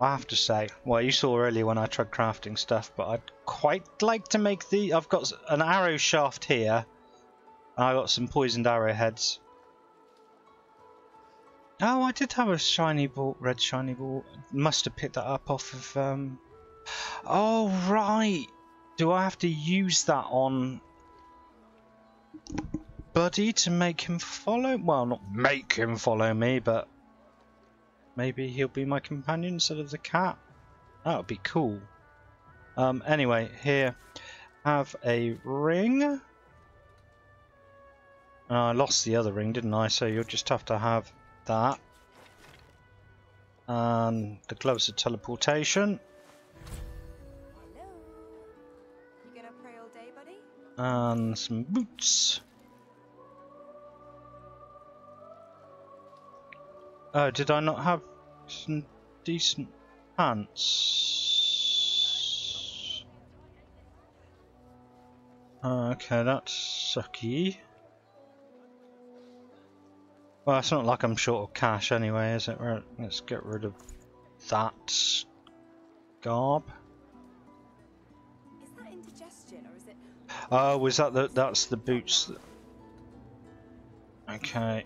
I have to say, well, you saw earlier when I tried crafting stuff, but I'd quite like to make the... I've got an arrow shaft here, and I got some poisoned arrowheads. Oh, I did have a shiny ball, red shiny ball. Must have picked that up off of... Oh, right! Do I have to use that on Buddy to make him follow? Well, not make him follow me, but maybe he'll be my companion instead of the cat. That would be cool. Anyway, here, have a ring. I lost the other ring, didn't I? So you'll just have to have that. And the gloves of teleportation. Hello. You gonna pray all day, buddy? And some boots. Oh, did I not have some decent pants? Okay, that's sucky. Well, it's not like I'm short of cash anyway, is it? Right, let's get rid of that garb. Is that indigestion or is it? Oh, was that the? That's the boots. Okay.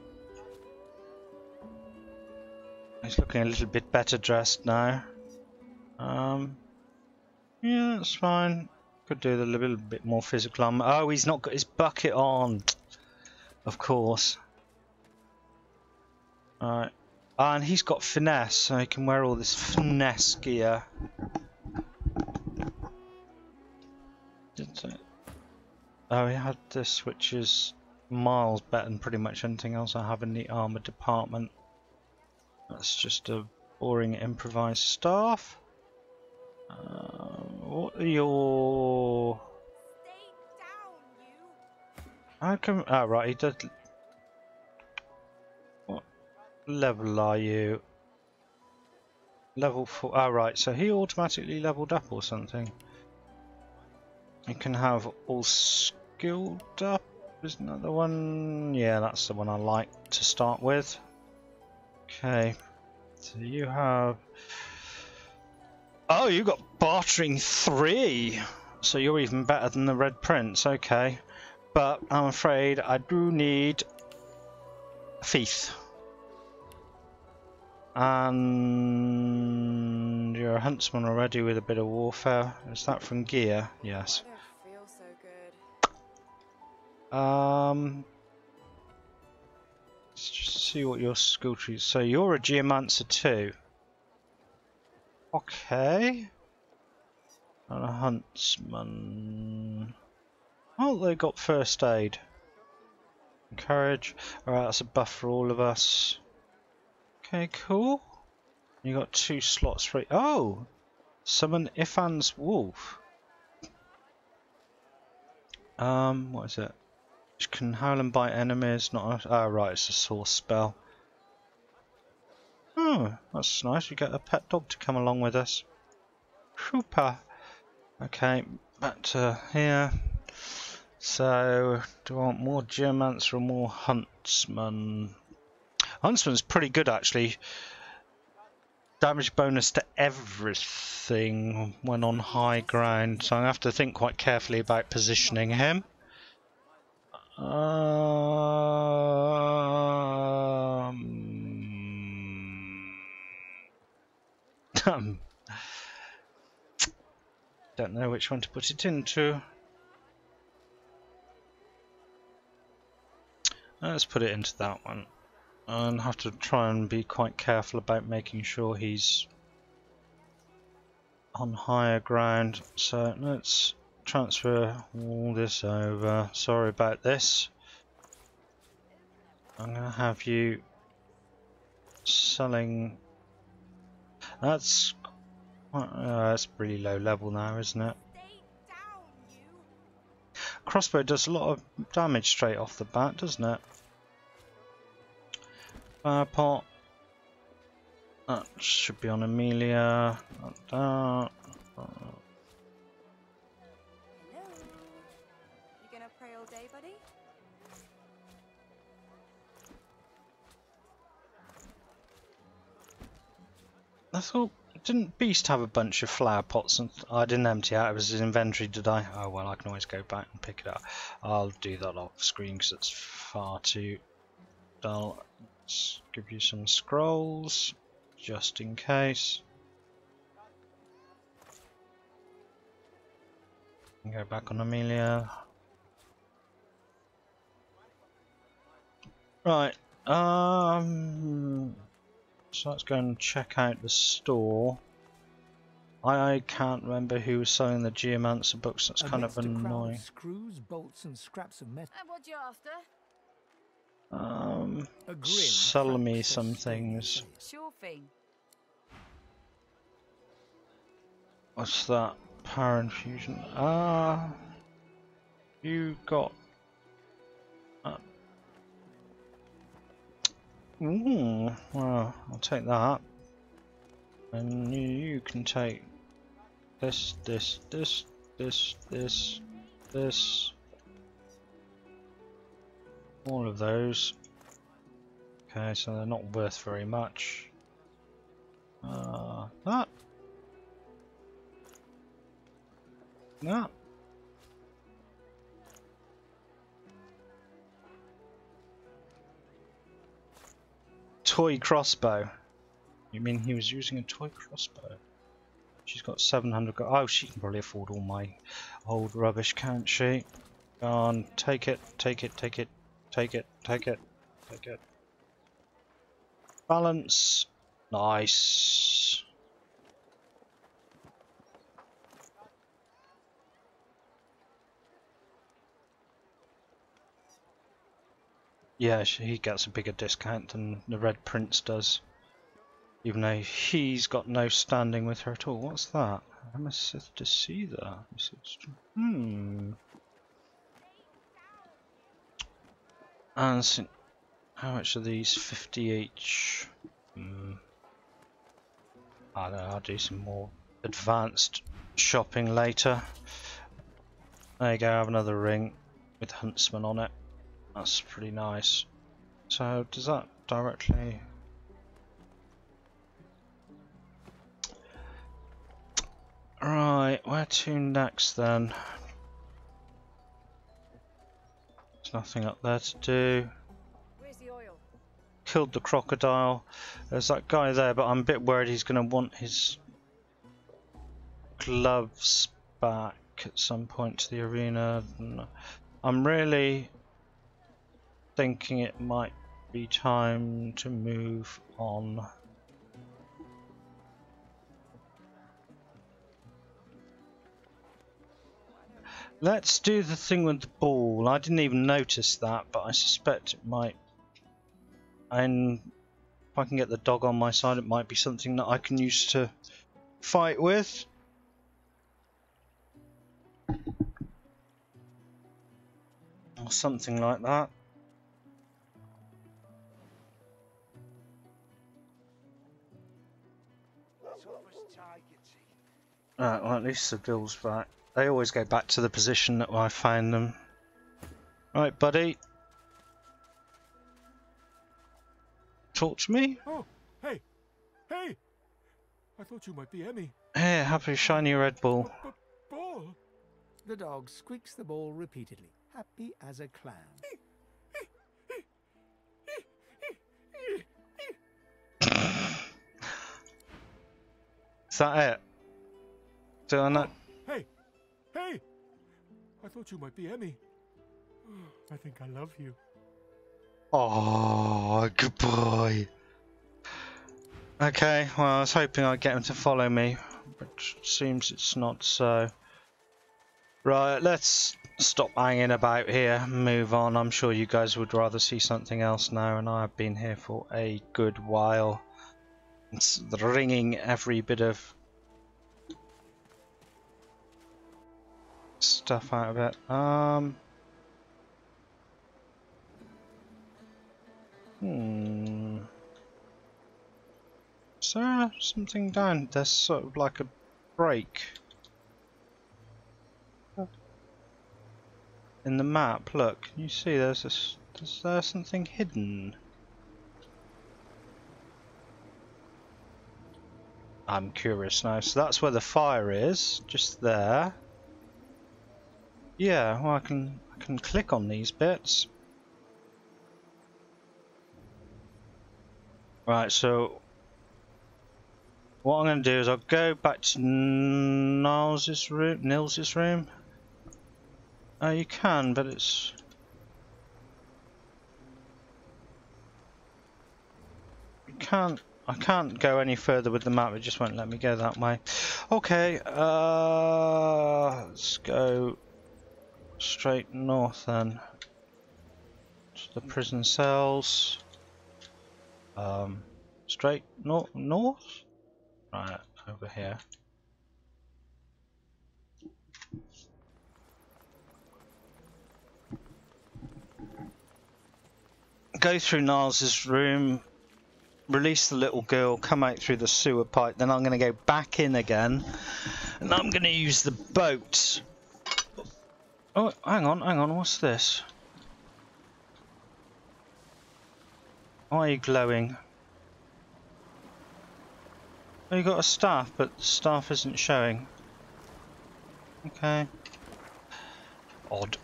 He's looking a little bit better dressed now. Yeah, that's fine. Could do the little bit more physical armor. Oh, he's not got his bucket on. Of course. Alright. And he's got finesse, so he can wear all this finesse gear. Oh, he had this, which is miles better than pretty much anything else I have in the armor department. That's just a boring improvised staff. What are your... Stay down, you. How come... Oh, right, he does... What level are you? Level 4... Oh, right, so he automatically leveled up or something. You can have all skilled up. Isn't that the one? Yeah, that's the one I like to start with. Okay, so you have... Oh, you got bartering 3! So you're even better than the Red Prince, okay. But I'm afraid I do need a thief. And you're a huntsman already with a bit of warfare. Is that from gear? Yes. I don't feel so good. Let's just see what your skill tree is. So you're a geomancer too. Okay. And a huntsman. Oh, they got first aid. Courage. Alright, that's a buff for all of us. Okay, cool. You got 2 slots free. Oh! Summon Ifan's Wolf. What is it? Which can howl and bite enemies, not a... Oh, right, it's a source spell. Oh, that's nice. We get a pet dog to come along with us. Super. Okay, back to here. So, do I want more geomancer or more huntsman? Huntsman's pretty good, actually. Damage bonus to everything when on high ground, so I have to think quite carefully about positioning him. Don't know which one to put it into. Let's put it into that one. And have to try and be quite careful about making sure he's on higher ground. So let's transfer all this over. Sorry about this. I'm going to have you selling. That's pretty low level now, isn't it? Crossbow does a lot of damage straight off the bat, doesn't it? Pot. That should be on Amelia. Not that. Hello. You gonna pray all day, buddy? I thought Didn't Beast have a bunch of flower pots? And I didn't empty out of his inventory, did I? Oh well, I can always go back and pick it up. I'll do that off screen because it's far too dull. Let's give you some scrolls, just in case. Go back on Amelia. Right. So let's go and check out the store. I can't remember who was selling the Geomancer books. That's kind of annoying. Screws, bolts, and scraps of metal. And what you after? Sell me some things. Sure thing. What's that? Power infusion. You got. Well, I'll take that. And you can take this. All of those. Okay, so they're not worth very much. That. That. Toy crossbow. You mean he was using a toy crossbow? She's got 700 gold. Oh, she can probably afford all my old rubbish, can't she? Go on, take it. Balance. Nice. Yeah, he gets a bigger discount than the Red Prince does. Even though he's got no standing with her at all. What's that? I'm a Sith Deceiver. And so, how much are these? 50 each. I don't know, I'll do some more advanced shopping later. There you go, I have another ring with Huntsman on it. That's pretty nice. So does that directly... Right, where to next then? There's nothing up there to do. Where's the oil? Killed the crocodile. There's that guy there, but I'm a bit worried he's going to want his gloves back at some point to the arena. I'm really thinking it might be time to move on. Let's do the thing with the ball. I didn't even notice that, but I suspect it might. And if I can get the dog on my side, it might be something that I can use to fight with. Or something like that. Right, well at least the bill's back. They always go back to the position that I found them. Right, buddy. Talk to me? Oh, hey! Hey! I thought you might be Emmy. Here, have a shiny red ball. Ball? The dog squeaks the ball repeatedly, happy as a clam. Is that it? Doing that? Hey! Hey! I thought you might be Emmy. I think I love you. Oh, good boy. Okay, well, I was hoping I'd get him to follow me, but it seems it's not so. Right, let's stop hanging about here, move on. I'm sure you guys would rather see something else now, and I've been here for a good while. It's wringing every bit of stuff out of it. Is there something down? There's sort of like a break in the map. Look, can you see? There's this. Is there something hidden? I'm curious now. So that's where the fire is, just there. Yeah, well I can click on these bits. Right, so what I'm going to do is I'll go back to Nils's room. You can, but it's... I can't go any further with the map, it just won't let me go that way. Okay, let's go straight north then. To the prison cells. Straight north? Right, over here. Go through Niles' room, release the little girl, come out through the sewer pipe, then I'm going to go back in again, and I'm going to use the boat. Oh, hang on, what's this? Why are you glowing? Oh, you got a staff, but the staff isn't showing. Okay. Odd.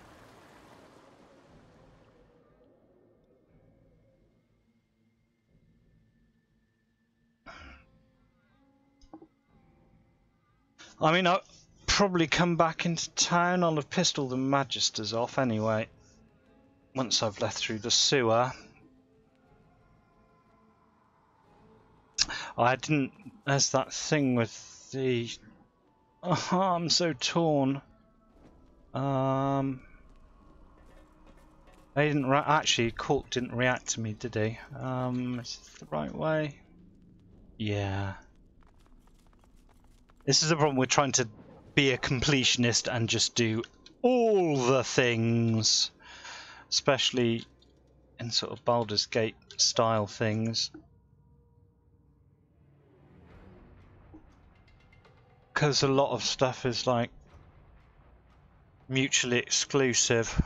I mean, I'll probably come back into town. I'll have pissed all the magisters off anyway. Once I've left through the sewer. I didn't... There's that thing with the... Oh, I'm so torn. They didn't actually, Cork didn't react to me, did he? Is this the right way? Yeah. This is the problem, we're trying to be a completionist and just do all the things. Especially in sort of Baldur's Gate style things. Because a lot of stuff is like mutually exclusive.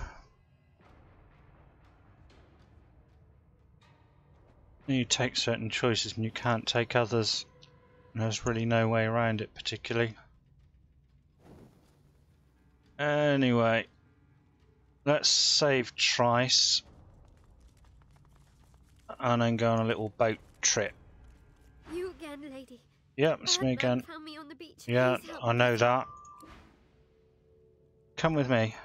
You take certain choices and you can't take others. And there's really no way around it particularly. Anyway, let's save Trice and then go on a little boat trip. You again, lady. Yep, it's me again. Found me on the beach. Yeah, I know that. Come with me.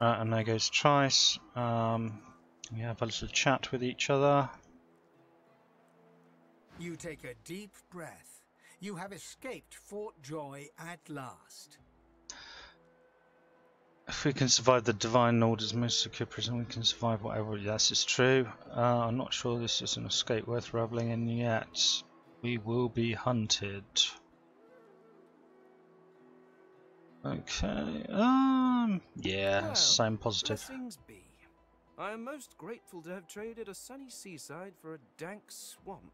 Right, and there goes Trice. We have a little chat with each other. You take a deep breath. You have escaped Fort Joy at last. If we can survive the Divine Order's most secure prison, we can survive whatever. Yes, it's true. I'm not sure this is an escape worth reveling in yet. We will be hunted. Okay. Yeah, Well, same positive. Blessings be. I am most grateful to have traded a sunny seaside for a dank swamp.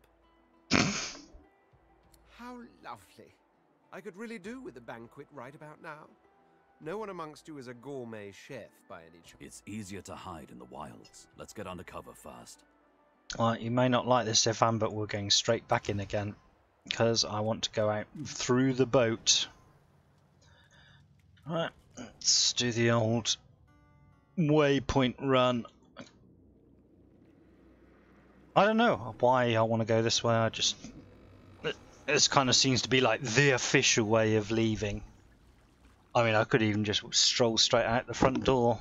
How lovely. I could really do with a banquet right about now. No one amongst you is a gourmet chef by any chance. It's easier to hide in the wilds. Let's get undercover first. You may not like this, Stefan, but we're going straight back in again. Because I want to go out through the boat. Right, let's do the old waypoint run. I don't know why I want to go this way, this kind of seems to be like the official way of leaving. I mean, I could even just stroll straight out the front door.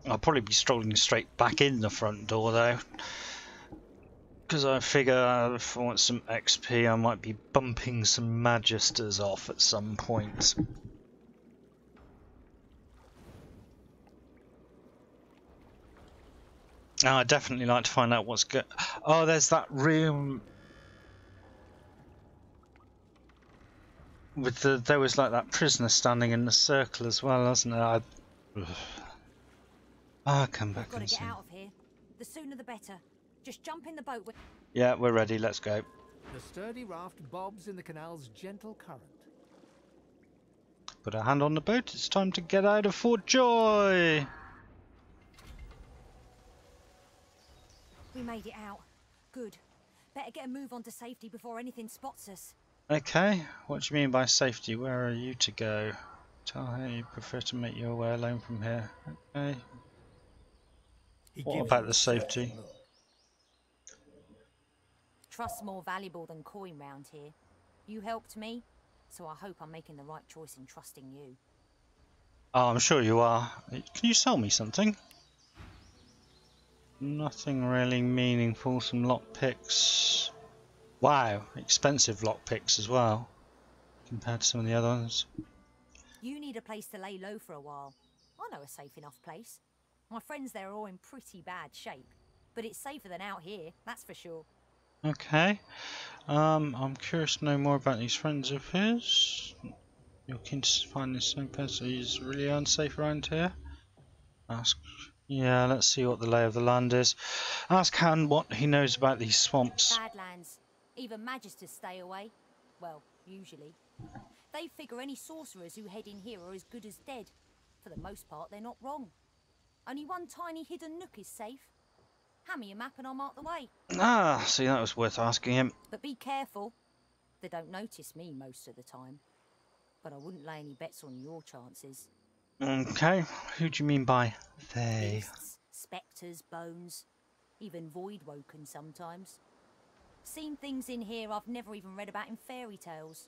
I'll probably be strolling straight back in the front door though. Because I figure if I want some XP, I might be bumping some magisters off at some point. Oh, I'd definitely like to find out what's good. Oh, there's that room with there was like that prisoner standing in the circle as well, wasn't there? I'll come back and see. We've got to get out of here. The sooner the better. Just jump in the boat with... Yeah, we're ready. Let's go. The sturdy raft bobs in the canal's gentle current. Put a hand on the boat. It's time to get out of Fort Joy. made it out. Good. Better get a move on to safety before anything spots us. Okay, what do you mean by safety? Where are you to go? Tell her you prefer to make your way alone from here. Okay. What about the safety? Trust's more valuable than coin round here. You helped me, so I hope I'm making the right choice in trusting you. Oh, I'm sure you are. Can you sell me something? Nothing really meaningful. Some lockpicks. Wow, expensive lockpicks as well, compared to some of the other ones. You need a place to lay low for a while. I know a safe enough place. My friends there are all in pretty bad shape, but it's safer than out here, that's for sure. Okay. I'm curious to know more about these friends of his. You're keen to find this same person who's really unsafe around here? Ask. Yeah, let's see what the lay of the land is. Ask Han what he knows about these swamps. Badlands. Even magisters stay away. Well, usually. They figure any sorcerers who head in here are as good as dead. For the most part, they're not wrong. Only one tiny hidden nook is safe. Hand me a map and I'll mark the way. Ah, see, that was worth asking him. But be careful. They don't notice me most of the time. But I wouldn't lay any bets on your chances. Okay, who do you mean by they? Beasts, spectres, bones, even void-woken sometimes. Seen things in here I've never even read about in fairy tales.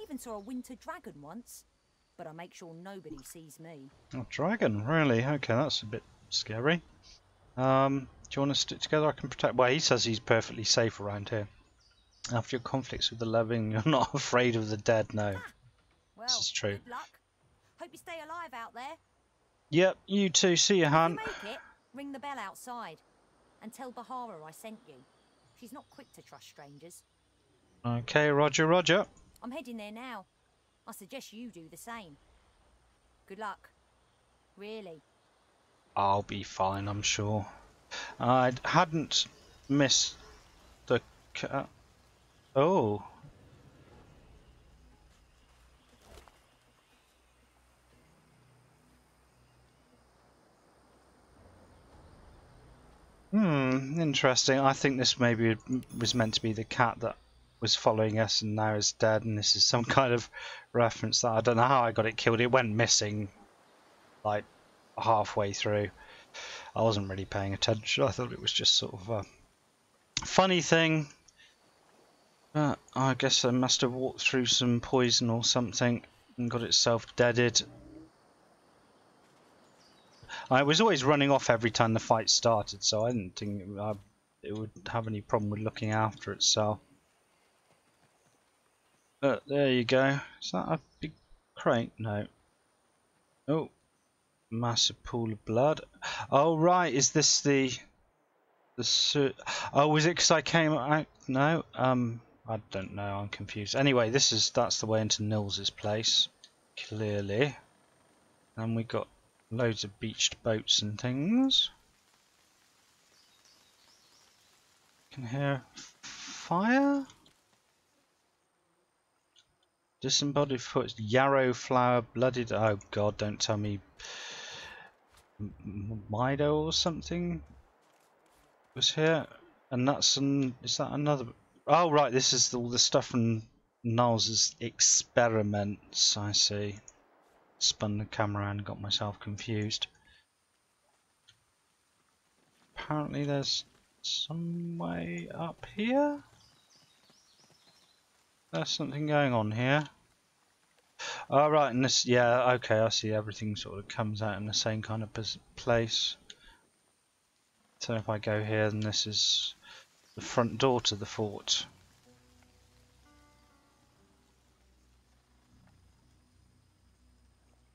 Even saw a winter dragon once, but I make sure nobody sees me. A dragon, really? Okay, that's a bit scary. Do you want to stick together? I can protect. Well, he says he's perfectly safe around here. After your conflicts with the living, you're not afraid of the dead. No, well, this is true. Good luck. Hope you stay alive out there. Yep, you too. See you, Han. If you make it, ring the bell outside and tell Bahara I sent you. She's not quick to trust strangers. Okay, Roger, Roger. I'm heading there now. I suggest you do the same. Good luck. Really. I'll be fine, I'm sure. I hadn't missed the... Oh. Interesting. I think this maybe was meant to be the cat that was following us and now is dead, and this is some kind of reference that I don't know how I got it killed. It went missing like halfway through. I wasn't really paying attention. I thought it was just sort of a funny thing. But I guess I must have walked through some poison or something and got itself deaded. I was always running off every time the fight started, so I didn't think it would have any problem with looking after itself. But there you go. Is that a big crate? No. Oh, massive pool of blood. Oh right, is this the? Oh, was it because I came out? No. I don't know. I'm confused. Anyway, that's the way into Nils's place, clearly. And we got loads of beached boats and things. Can hear fire. Disembodied foot, yarrow flower, blooded. Oh God! Don't tell me Mido or something was here. And that's is that another? Oh right, this is all the stuff from Nils's experiments. I see. Spun the camera and got myself confused. Apparently there's some way up here. There's something going on here. Oh right, and this, yeah, okay, I see. Everything sort of comes out in the same kind of place. So if I go here, then this is the front door to the fort.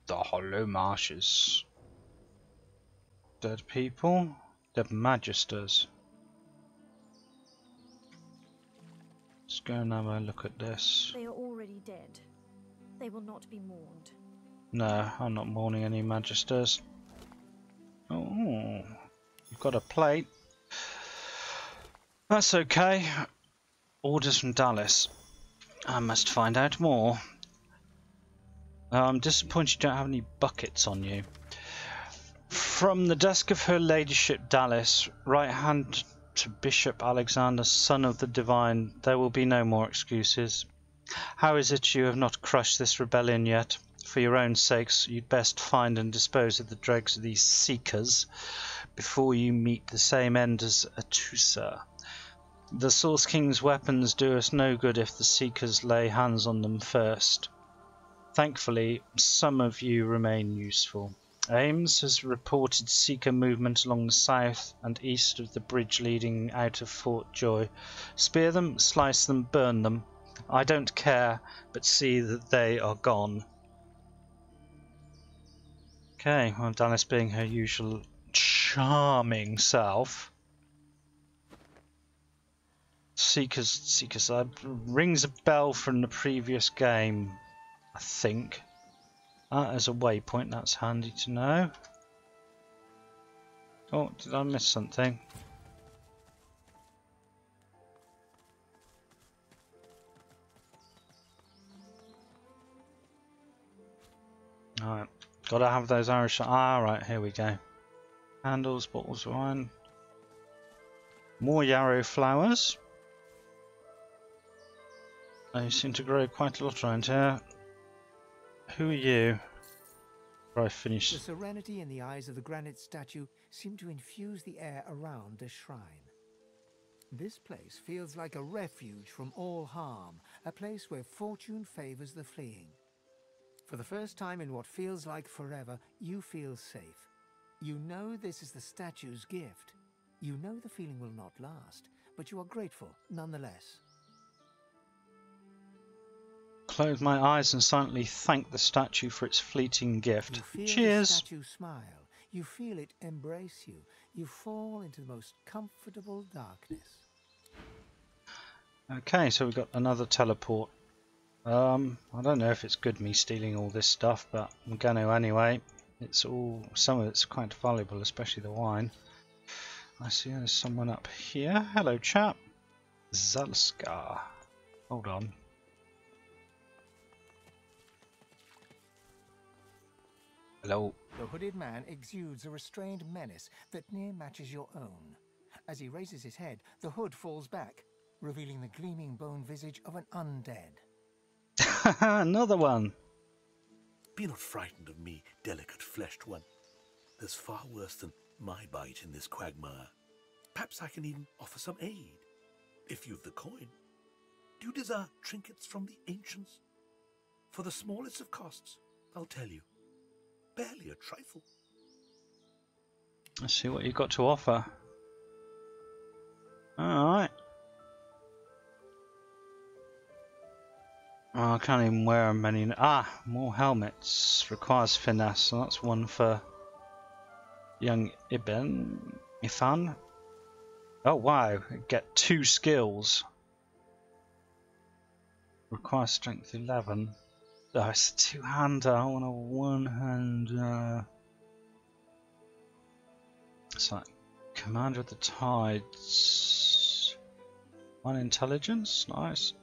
The Hollow Marshes. Dead people, dead magisters. Let's go and have a look at this. They are already dead. They will not be mourned. No, I'm not mourning any magisters. Oh, you've got a plate. That's okay. Orders from Dallas. I must find out more. I'm disappointed you don't have any buckets on you. From the desk of Her Ladyship Dallas, right-hand to Bishop Alexander, son of the Divine. There will be no more excuses. How is it you have not crushed this rebellion yet? For your own sakes, you'd best find and dispose of the dregs of these Seekers before you meet the same end as Atusa. The Source King's weapons do us no good if the Seekers lay hands on them first. Thankfully, some of you remain useful. Ames has reported Seeker movement along the south and east of the bridge leading out of Fort Joy. Spear them, slice them, burn them. I don't care, but see that they are gone. Okay, well, Dallas being her usual charming self. Seekers, rings a bell from the previous game, I think. As a waypoint, that's handy to know. Oh, did I miss something? Alright, gotta have those Irish. Right, here we go. Candles, bottles of wine. More yarrow flowers. They seem to grow quite a lot around here. Who are you? Before I finish. The serenity in the eyes of the granite statue seemed to infuse the air around the shrine. This place feels like a refuge from all harm, a place where fortune favors the fleeing. For the first time in what feels like forever, you feel safe. You know this is the statue's gift. You know the feeling will not last, but you are grateful nonetheless. Close my eyes and silently thank the statue for its fleeting gift. You feel Cheers! The statue smile. You feel it embrace you. You fall into the most comfortable darkness. Okay, so we've got another teleport. I don't know if it's good me stealing all this stuff, but I'm gonna anyway. It's all, some of it's quite valuable, especially the wine. I see there's someone up here. Hello, chap. Zalska. Hold on. Hello. The hooded man exudes a restrained menace that near matches your own. As he raises his head, the hood falls back, revealing the gleaming bone visage of an undead. Another one. Be not frightened of me, delicate-fleshed one. There's far worse than my bite in this quagmire. Perhaps I can even offer some aid, if you've the coin. Do you desire trinkets from the ancients? For the smallest of costs, I'll tell you. Barely a trifle. Let's see what you've got to offer. Alright. Oh, I can't even wear many. More helmets. Requires finesse. So that's one for young Ifan. Oh wow, get 2 skills. Requires strength 11. Oh, it's a 2-hander. I want a 1-hander. It's like Commander of the Tides. 1 intelligence, nice.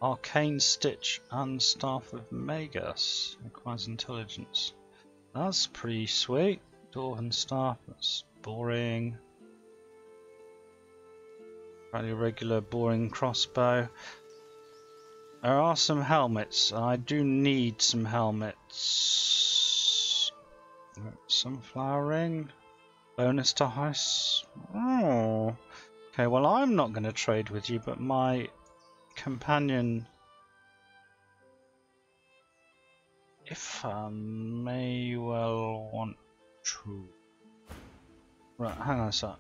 Arcane Stitch and Staff of Magus. Requires intelligence. That's pretty sweet. Dwarven Staff, that's boring. Fairly regular boring crossbow. There are some helmets. I do need some helmets. Sunflower ring. Bonus to house. Oh. Okay, well I'm not going to trade with you, but my companion, if I may well want to. Right, hang on a sec.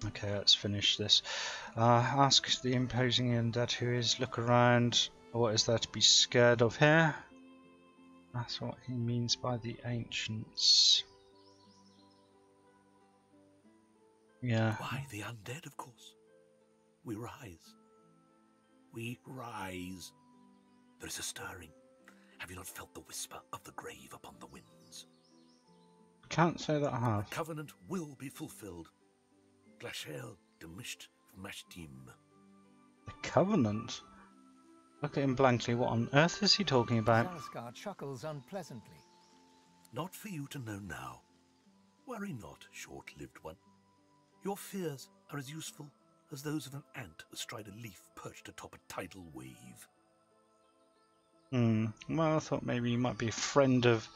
Okay, let's finish this. Ask the imposing undead who is. Look around. What is there to be scared of here? That's what he means by the ancients. Yeah. Why, the undead, of course. We rise. We rise. There is a stirring. Have you not felt the whisper of the grave upon the winds? Can't say that I have. The covenant will be fulfilled. Glashel demisht vmashtim. The covenant? Look at him blankly. What on earth is he talking about? Zalskar chuckles unpleasantly. Not for you to know now. Worry not, short-lived one. Your fears are as useful as those of an ant astride a leaf perched atop a tidal wave. Well, I thought maybe you might be a friend of...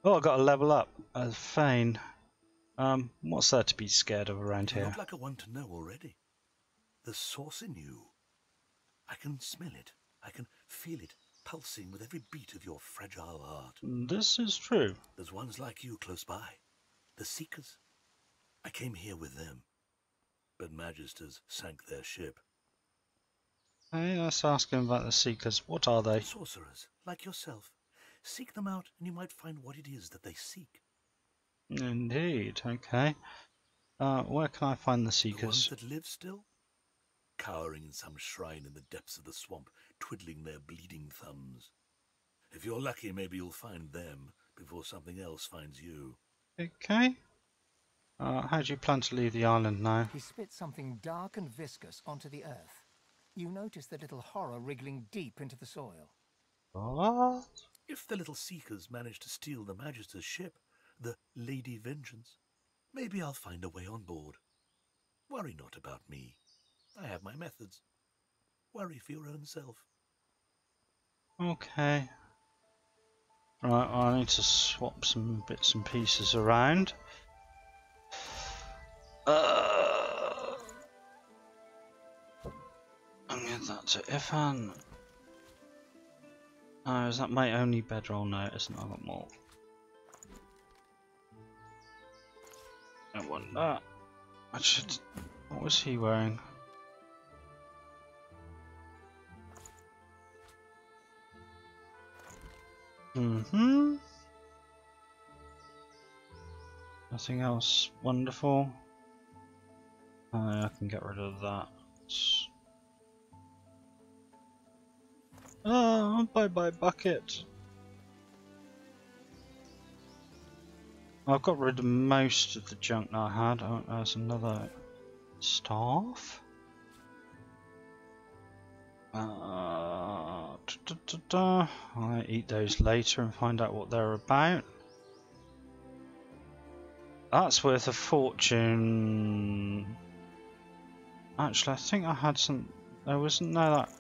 Oh, I got to level up as Fane. What's there to be scared of around You here? look like a one to know already. The source in you. I can smell it. I can feel it pulsing with every beat of your fragile heart. This is true. There's ones like you close by. The Seekers. I came here with them. But Magisters sank their ship. Hey, let's ask him about the Seekers. What are they? Sorcerers, like yourself. Seek them out and you might find what it is that they seek. Indeed, okay. Where can I find the Seekers? The ones that live still? Cowering in some shrine in the depths of the swamp, twiddling their bleeding thumbs. If you're lucky, maybe you'll find them before something else finds you. Okay. How do you plan to leave the island now? He spit something dark and viscous onto the earth. You notice the little horror wriggling deep into the soil. What? If the little Seekers manage to steal the Magister's ship, the Lady Vengeance, maybe I'll find a way on board. Worry not about me. I have my methods. Worry for your own self. Okay. Right, I need to swap some bits and pieces around. I'll get that to Ifan. Oh, is that my only bedroll? No, it isn't. I've got more. I want that. I should... What was he wearing? Nothing else wonderful. I can get rid of that. Oh, bye-bye bucket. I've got rid of most of the junk that I had. Oh, there's another staff. I'll eat those later and find out what they're about. That's worth a fortune. Actually, I think I had some. There wasn't there that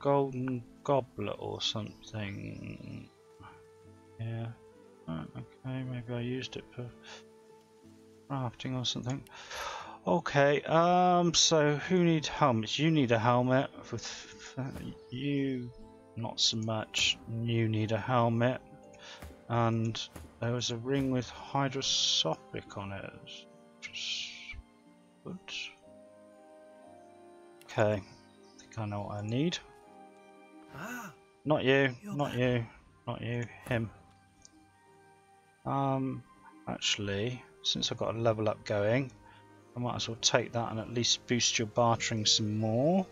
golden goblet or something. Yeah. Okay, maybe I used it for crafting or something. Okay. So who needs helmets? You need a helmet. With you, not so much. You need a helmet. And there was a ring with hydrosophic on it. Good. Okay. I think I know what I need. Not you. Not you. Not you. Him. Actually, since I've got a level up going, I might as well take that and at least boost your bartering some more.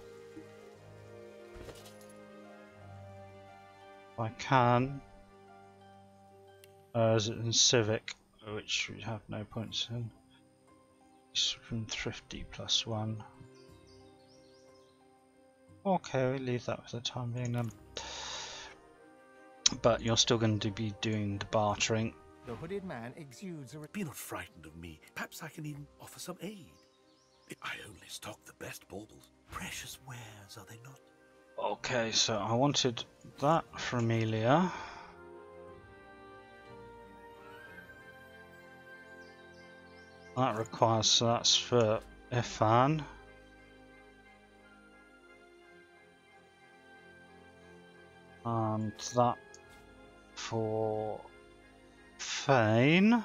If I can. Is it in Civic, which we have no points in. It's from Thrifty +1. Okay, we'll leave that for the time being then. But you're still going to be doing the bartering. The hooded man exudes a... Be not frightened of me. Perhaps I can even offer some aid. I only stock the best baubles. Precious wares, are they not? Okay, so I wanted that for Amelia. That requires, so that's for Ifan. And that for Fane.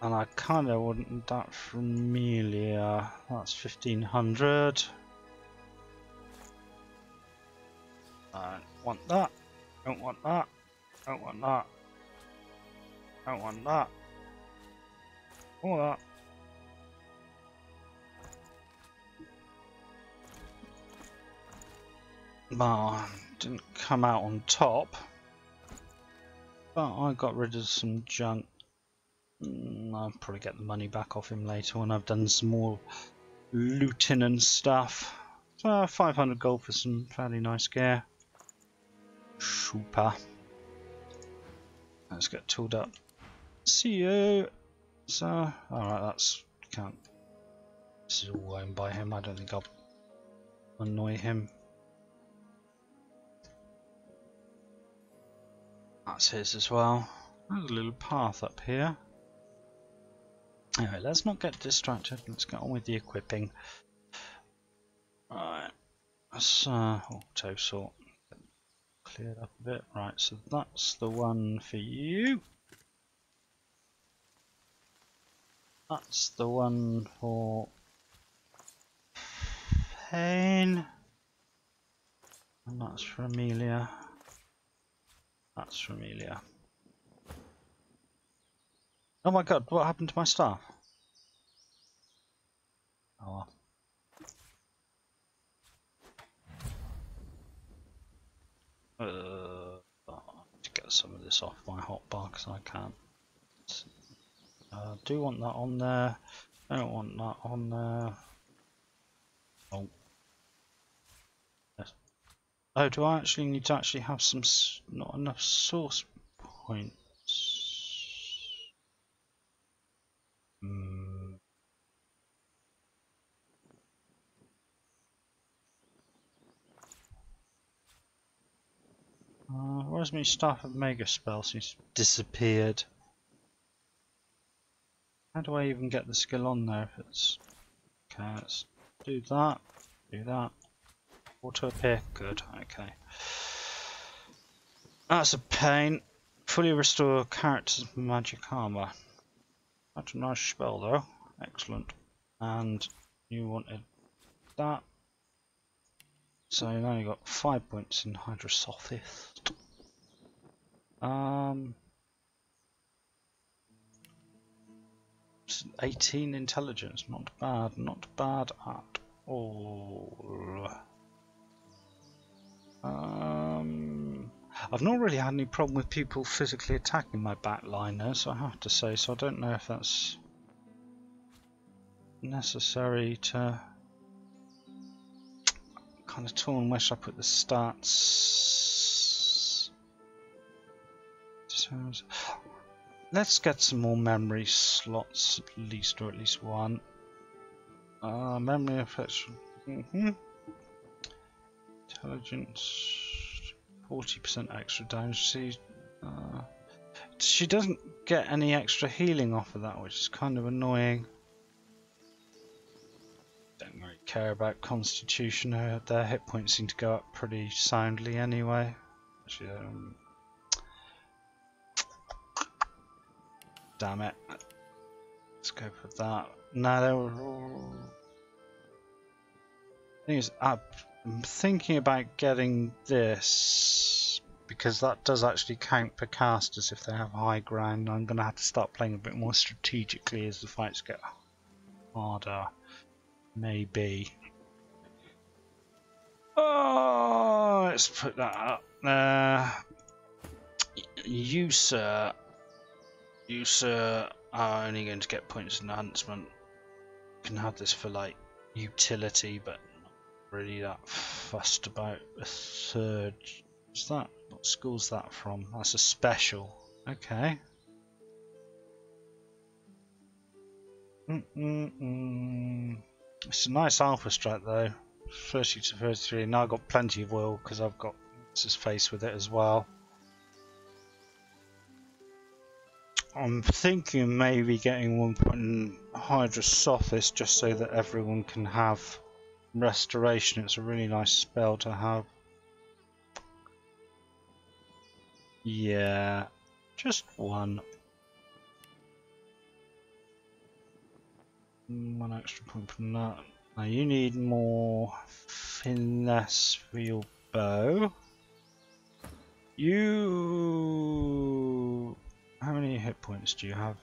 And I kind of want that for Amelia. That's 1500. I don't want that. Don't want that. Don't want that. Don't want that. All that. Well, didn't come out on top, but I got rid of some junk. I'll probably get the money back off him later when I've done some more looting and stuff. So 500 gold for some fairly nice gear. Super. Let's get tooled up. See you. So, alright, that's can't. This is all owned by him. I don't think I'll annoy him. That's his as well. There's a little path up here. Anyway, let's not get distracted. Let's get on with the equipping. Right. Let's auto sort. Cleared up a bit. Right, so that's the one for you. That's the one for Pain. And that's for Amelia. That's for Amelia. Oh my god, what happened to my staff? Oh well. I have to get some of this off my hotbar because I can't. I do want that on there. I don't want that on there. Oh. Yes. Oh, do I actually need to actually have some, not enough source points? Where's my staff of mega spells? He's disappeared. How do I even get the skill on there if it's... Okay, let's do that. Do that. Auto appear. Good, okay. That's a pain. Fully restore character's magic armor. That's a nice spell though. Excellent. And you wanted that. So now you got 5 points in Hydrosophist. 18 intelligence, not bad at all. I've not really had any problem with people physically attacking my backliners, I have to say, so I don't know if that's necessary to kind of torn. Where should I put the stats? Let's get some more memory slots at least, or at least one. Memory affection. Intelligence. 40% extra damage. She doesn't get any extra healing off of that, which is kind of annoying. Don't really care about Constitution. Their hit points seem to go up pretty soundly anyway. Actually, damn it. Let's go for that. No, they were... Thing is, I'm thinking about getting this because that does actually count per casters if they have high ground. I'm going to have to start playing a bit more strategically as the fights get harder. Maybe. Oh, let's put that up. You, sir. You, sir, are only going to get points in enhancement. You can have this for like utility, but not really that fussed about a third. What's that? What school's that from? That's a special. Okay. It's a nice alpha strat though. 30 to 33. Now I've got plenty of oil because I've got his face with it as well. I'm thinking maybe getting one point in Hydrosophist just so that everyone can have restoration. It's a really nice spell to have. Yeah, just one. One extra point from that. Now you need more finesse for your bow. You... How many hit points do you have?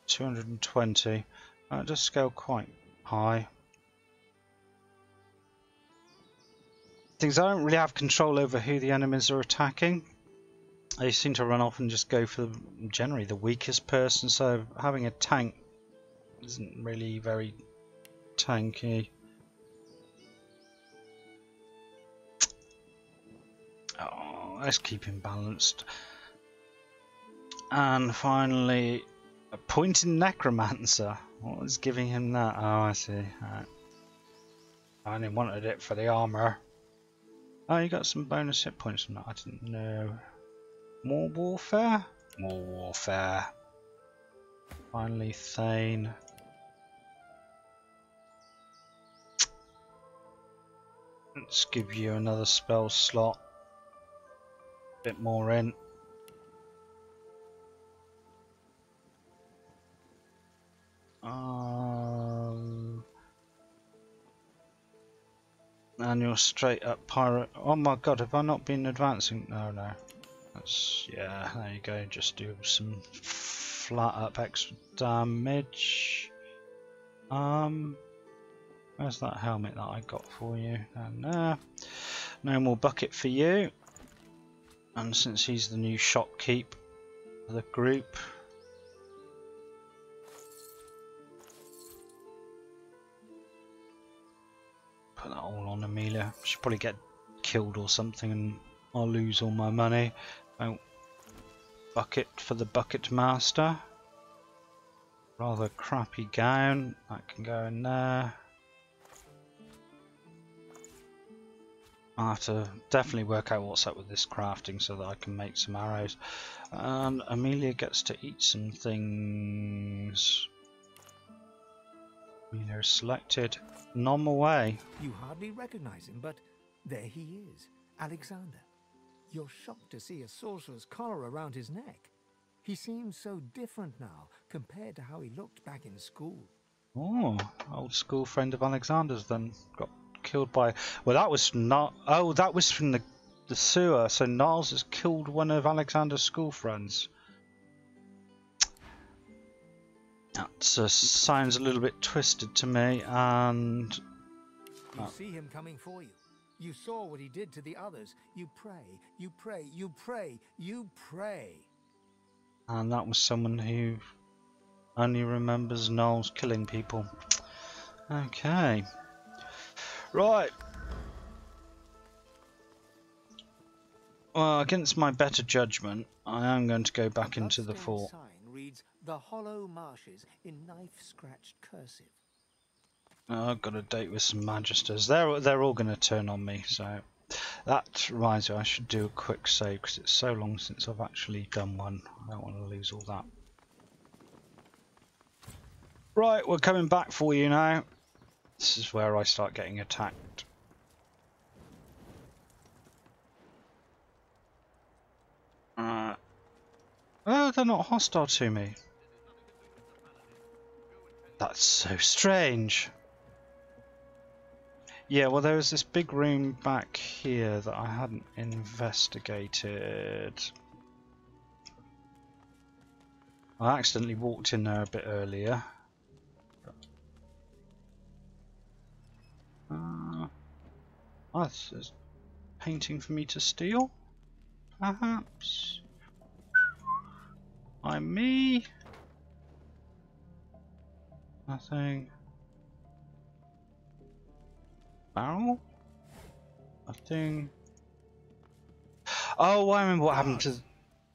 220. That does scale quite high. Things I don't really have control over who the enemies are attacking. They seem to run off and just go for generally the weakest person, so having a tank isn't really very tanky. Oh, Let's keep him balanced. And finally, a pointed necromancer. What was giving him that? Oh, I see. Right. I only wanted it for the armor. Oh, you got some bonus hit points from that. I didn't know. More warfare? More warfare. Finally, Thane. Let's give you another spell slot. Bit more in. And you're straight up pirate. Oh my god, have I not been advancing? No, no. That's, yeah, there you go. Just do some flat up extra damage. Where's that helmet that I got for you? And no more bucket for you. And since he's the new shopkeep for the group, put that all on Amelia. She'll probably get killed or something and I'll lose all my money. Oh, bucket for the bucket master. Rather crappy gown. That can go in there. I'll have to definitely work out what's up with this crafting so that I can make some arrows. And Amelia gets to eat some things. Amelia is selected. Nom away. You hardly recognize him, but there he is, Alexander. You're shocked to see a sorcerer's collar around his neck. He seems so different now compared to how he looked back in school. Oh, old school friend of Alexander's then got killed by. Well, that was not. Oh, that was from the sewer. So Niles has killed one of Alexander's school friends. That sounds a little bit twisted to me. And you see him coming for you. You saw what he did to the others. You pray, you pray, you pray, you pray. And that was someone who only remembers Niles killing people. Okay. Right. Well, against my better judgment, I am going to go back into the fort. Sign reads "The Hollow Marshes" in knife-scratched cursive. I've got a date with some magisters. They're all going to turn on me, so that reminds me I should do a quick save because it's so long since I've actually done one. I don't want to lose all that. Right, we're coming back for you now. This is where I start getting attacked. Oh, they're not hostile to me. That's so strange. Yeah, well, there was this big room back here that I hadn't investigated. I accidentally walked in there a bit earlier. That's a painting for me to steal, perhaps. I'm me. Nothing. Barrel? Nothing. Oh, I remember what happened to.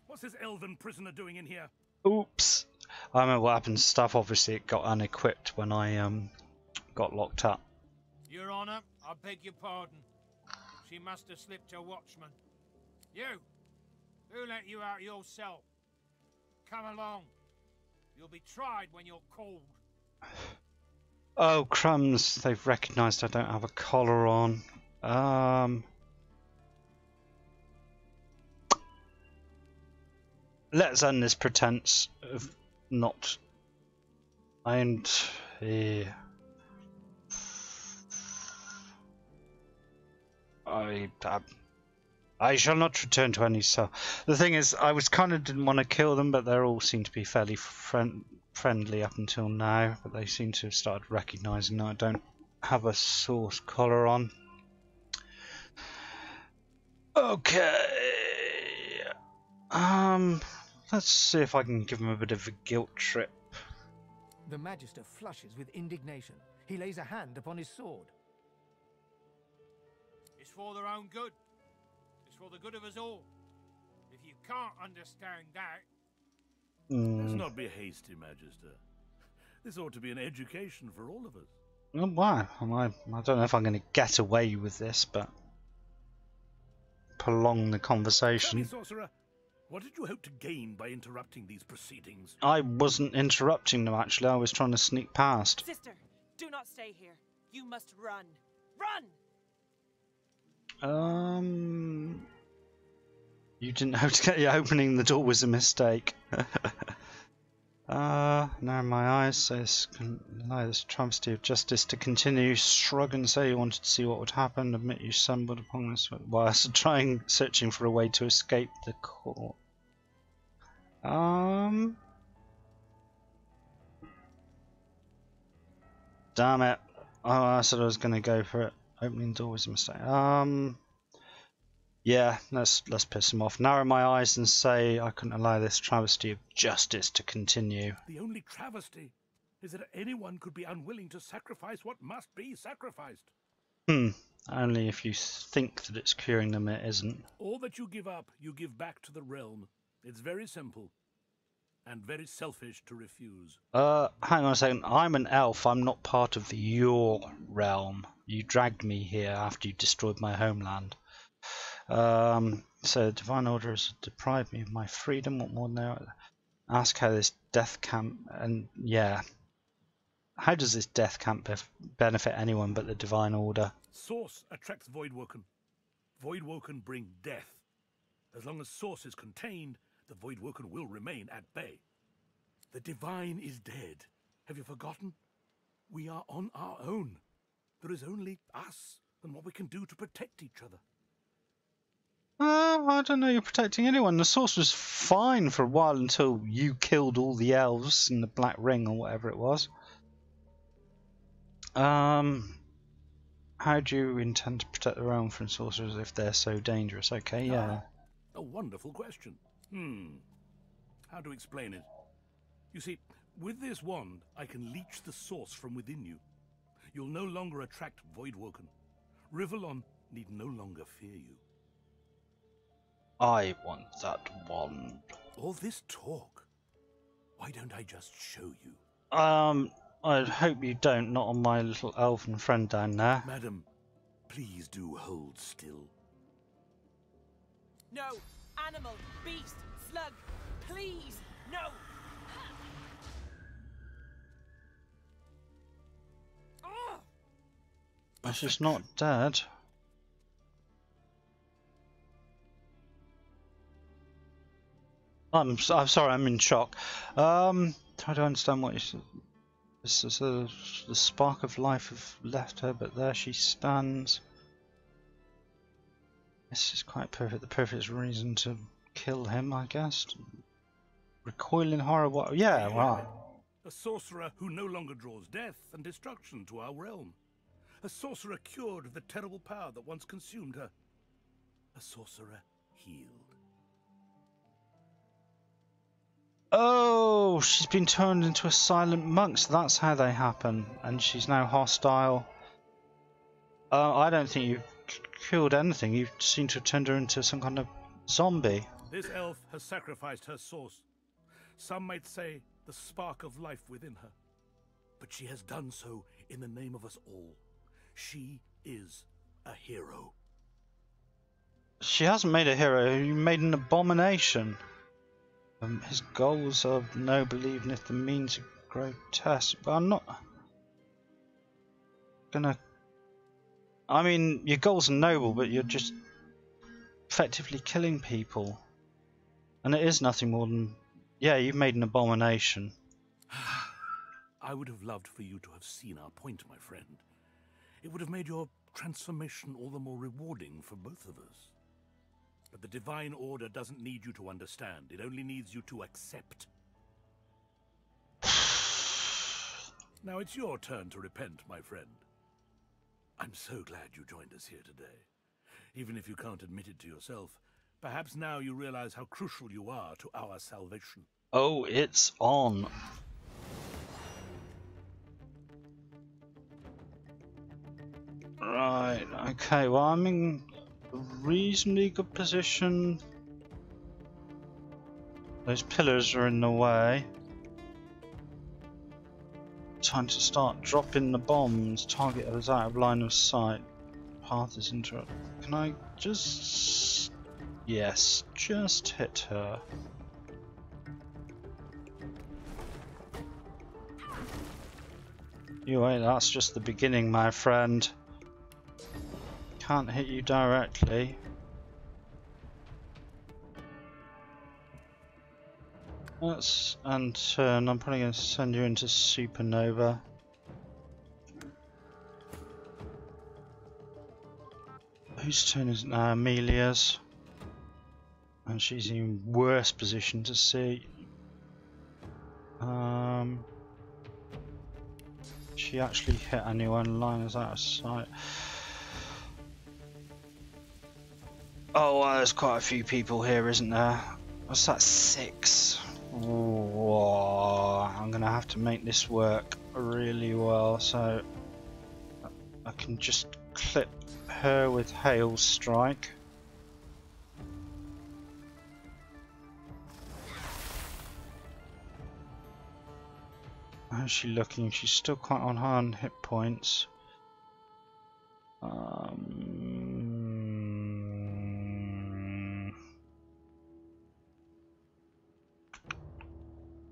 What's this elven prisoner doing in here? Oops. I remember what happened to stuff. Obviously, it got unequipped when I got locked up. Your Honor, I beg your pardon. She must have slipped her watchman. You! Who let you out your cell? Come along. You'll be tried when you're called. Oh, crumbs. They've recognised I don't have a collar on. Let's end this pretense of not... And... Yeah. I shall not return to any cell. The thing is, I was didn't want to kill them, but they all seem to be fairly friendly up until now. But they seem to have started recognising that I don't have a source collar on. Okay. Let's see if I can give him a bit of a guilt trip. The Magister flushes with indignation. He lays a hand upon his sword. It's for their own good. It's for the good of us all. can't understand that. Let's not be hasty, Magister. This ought to be an education for all of us. Oh, wow. I don't know if I'm going to get away with this, but prolong the Tell me, conversation. sorcerer, what did you hope to gain by interrupting these proceedings? I wasn't interrupting them, actually. I was trying to sneak past. Sister, do not stay here. You must run. Run! You didn't have to get your opening the door was a mistake. Now my eyes says allow this travesty of justice to continue. Shrug and say you wanted to see what would happen. Admit you stumbled upon this whilst trying searching for a way to escape the court. Damn it. Oh, I said I was gonna go for it. Opening door was a mistake. Yeah, let's piss him off. Narrow my eyes and say I couldn't allow this travesty of justice to continue. The only travesty is that anyone could be unwilling to sacrifice what must be sacrificed. Only if you think that it's curing them, it isn't. All that you give up, you give back to the realm. It's very simple. And very selfish to refuse. Hang on a second. I'm an elf. I'm not part of your realm. You dragged me here after you destroyed my homeland. So Divine Order has deprived me of my freedom. What more than that? Ask how this death camp, and yeah, how does this death camp benefit anyone but the Divine Order? Source attracts Voidwoken. Voidwoken bring death. As long as Source is contained, the Voidwoken will remain at bay. The Divine is dead. Have you forgotten? We are on our own. There is only us and what we can do to protect each other. I don't know you're protecting anyone. The Source was fine for a while until you killed all the elves in the Black Ring or whatever it was. How do you intend to protect the realm from sorcerers if they're so dangerous? Okay, yeah. A wonderful question. How to explain it? You see, with this wand, I can leech the Source from within you. You'll no longer attract Voidwoken. Rivellon need no longer fear you. I want that wand. All this talk. Why don't I just show you? I hope you don't, not on my little elven friend down there. Madam, please do hold still. No! Animal! Beast! Slug! Please! No! She's not dead. I'm sorry, I'm in shock. Try to understand what you said. This is the spark of life have left her, but there she stands. This is quite perfect. The perfect reason to kill him, I guess. Recoil in horror. What? Yeah, right. A sorcerer who no longer draws death and destruction to our realm. A sorcerer cured of the terrible power that once consumed her. A sorcerer healed. Oh, she's been turned into a silent monk, so that's how they happen. And she's now hostile. I don't think you've killed anything. You seem to have turned her into some kind of zombie. This elf has sacrificed her source. Some might say the spark of life within her. But she has done so in the name of us all. She is a hero. She hasn't made a hero. You made an abomination. His goals are noble even if the means are grotesque. But I'm not gonna... I mean, your goals are noble, but you're just effectively killing people. And it is nothing more than... Yeah, you've made an abomination. I would have loved for you to have seen our point, my friend. It would have made your transformation all the more rewarding for both of us. But the Divine Order doesn't need you to understand. It only needs you to accept. Now it's your turn to repent, my friend. I'm so glad you joined us here today. Even if you can't admit it to yourself, perhaps now you realize how crucial you are to our salvation. Oh, it's on. Right, okay, well I'm in a reasonably good position. Those pillars are in the way. Time to start dropping the bombs. Target is out of line of sight. Path is interrupted. Can I just... Yes, just hit her. You wait, that's just the beginning, my friend. Can't hit you directly. Let's and turn. I'm probably going to send you into supernova. Whose turn is it now? Amelia's. And she's in worse position to see. She actually hit anyone? Line is out of sight. Oh, well, there's quite a few people here, isn't there? What's that? 6. Whoa, I'm gonna have to make this work really well, so I can just clip her with Hail Strike. How's she looking? She's still quite on high hit points.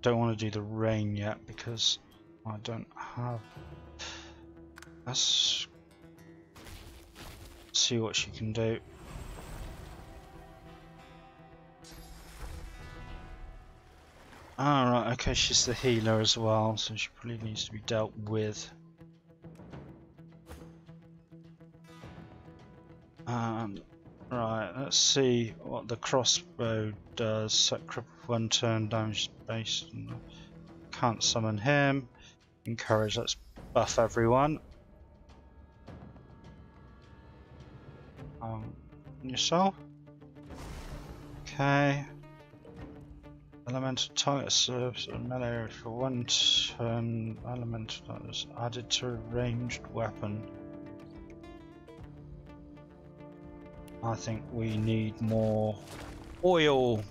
Don't want to do the rain yet because I don't have. Let's see what she can do. Alright, okay, she's the healer as well, so she probably needs to be dealt with. Right, let's see what the crossbow does. Set cripple for 1 turn, damage based. Can't summon him. Encourage, let's buff everyone. Yourself? Okay. Elemental target serves a melee for 1 turn. Elemental that is added to a ranged weapon. I think we need more oil.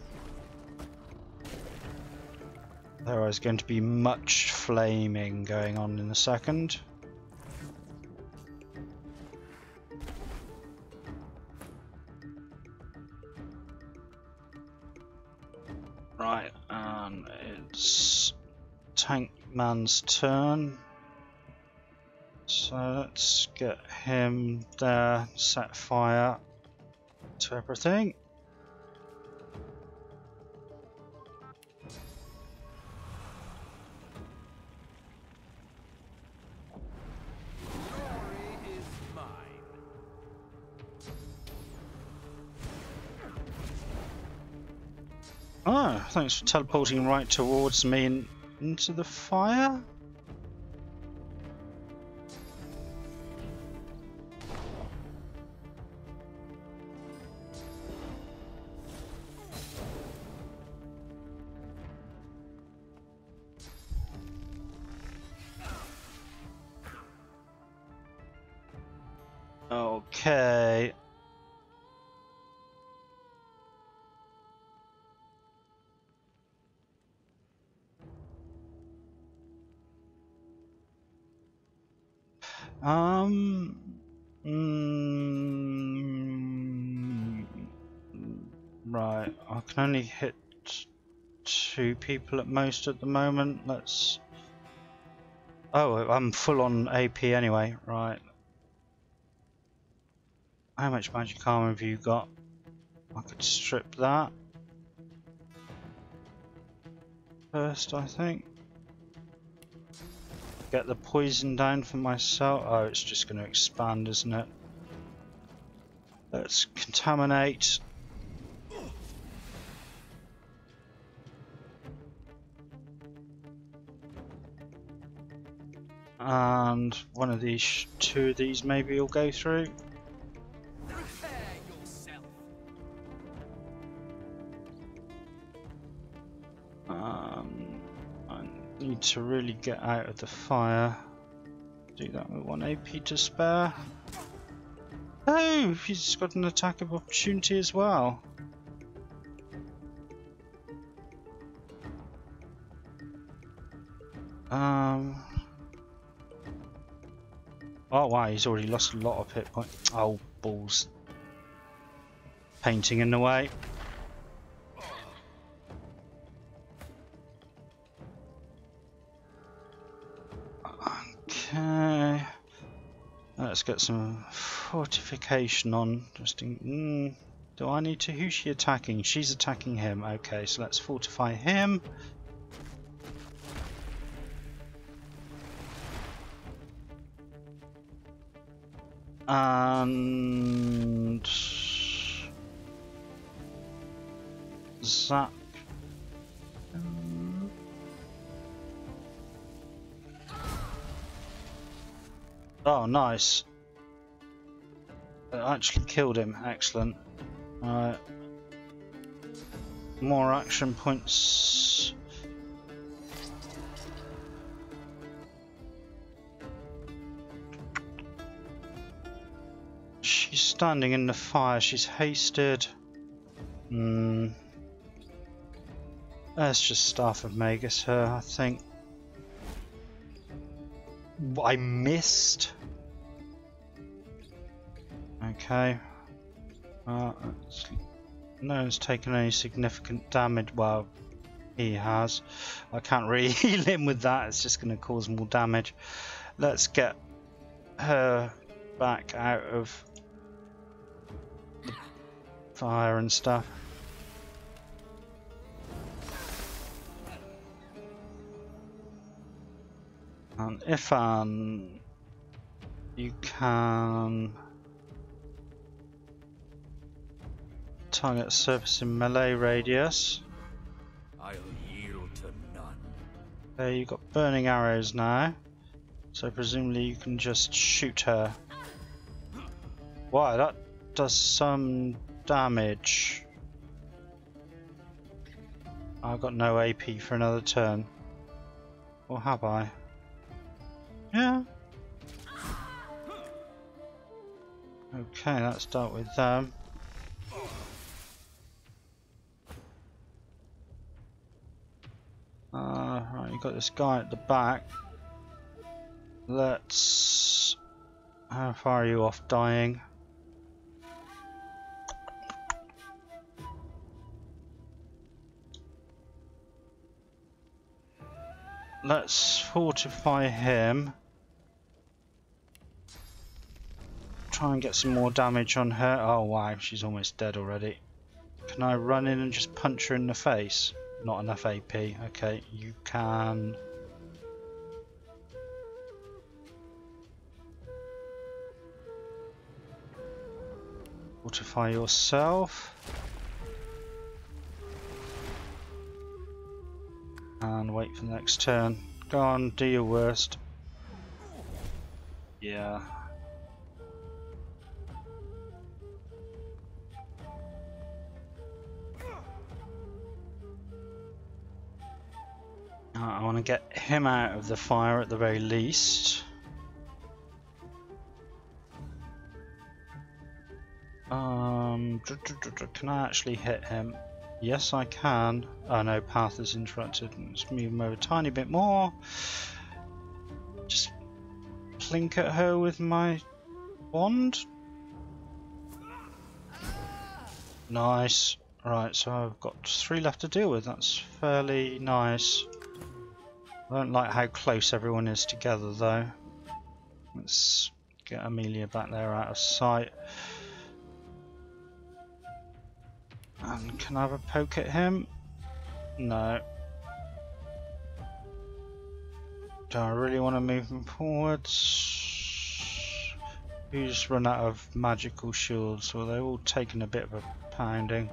There is going to be much flaming going on in a second. Right, and it's Tank Man's turn. So let's get him there, set fire to everything. Oh, thanks for teleporting right towards me and into the fire. Okay. Right, I can only hit 2 people at most at the moment. Let's... Oh, I'm full on AP anyway, right. How much magic armor have you got? I could strip that first, I think. Get the poison down for myself. Oh, it's just going to expand, isn't it? Let's contaminate. And one of these, 2 of these maybe will go through. I need to really get out of the fire. Do that with 1 AP to spare. Oh, he's got an attack of opportunity as well. Oh wow, he's already lost a lot of hit points. Oh, balls. Painting in the way. Okay. Let's get some fortification on. Just in, do I need to? Who's she attacking? She's attacking him. Okay, so let's fortify him. And zap. Oh, nice. It actually killed him. Excellent. Alright. More action points. She's standing in the fire. She's hasted. Let's just Staff of Magus her, I think. I missed. Okay. No one's taken any significant damage. Well, he has. I can't really heal him with that. It's just going to cause more damage. Let's get her back out of the fire and stuff. And Ifan, you can target surface in melee radius. I'll yield to none. There, you've got burning arrows now, so presumably you can just shoot her. Wow, that does some damage. I've got no AP for another turn. Or have I? Yeah. Okay, let's start with them. Right, you've got this guy at the back. Let's... How far are you off dying? Let's fortify him. Try and get some more damage on her. Oh wow, she's almost dead already. Can I run in and just punch her in the face? Not enough AP. Okay, you can... Fortify yourself. And wait for the next turn. Go on, do your worst. Yeah. I want to get him out of the fire at the very least. Can I actually hit him? Yes, I can. Oh no, path is interrupted. Let's move him over a tiny bit more. Just plink at her with my wand. Nice. Right, so I've got 3 left to deal with. That's fairly nice. I don't like how close everyone is together though. Let's get Amelia back there out of sight. And can I have a poke at him? No. Do I really want to move him forwards? Who's run out of magical shields? Well, they're all taking a bit of a pounding.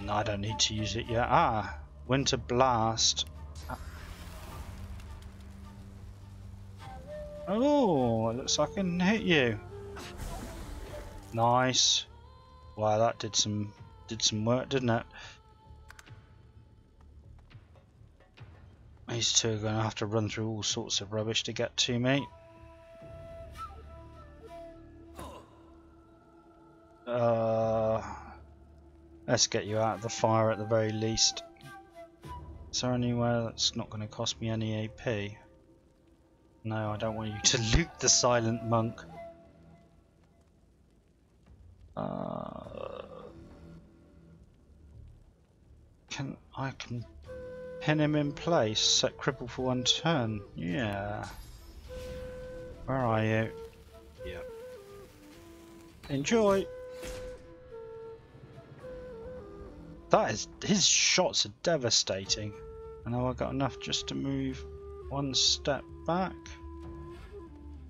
No, I don't need to use it yet. Ah, Winter Blast. Oh, it looks like I can hit you. Nice. Wow, that did some work, didn't it? These two are going to have to run through all sorts of rubbish to get to me. Let's get you out of the fire at the very least. Is there anywhere that's not going to cost me any AP? No, I don't want you to loot the silent monk. I can pin him in place, set cripple for 1 turn. Yeah. Where are you? Yep. Enjoy. That is, his shots are devastating. I know I got enough just to move 1 step back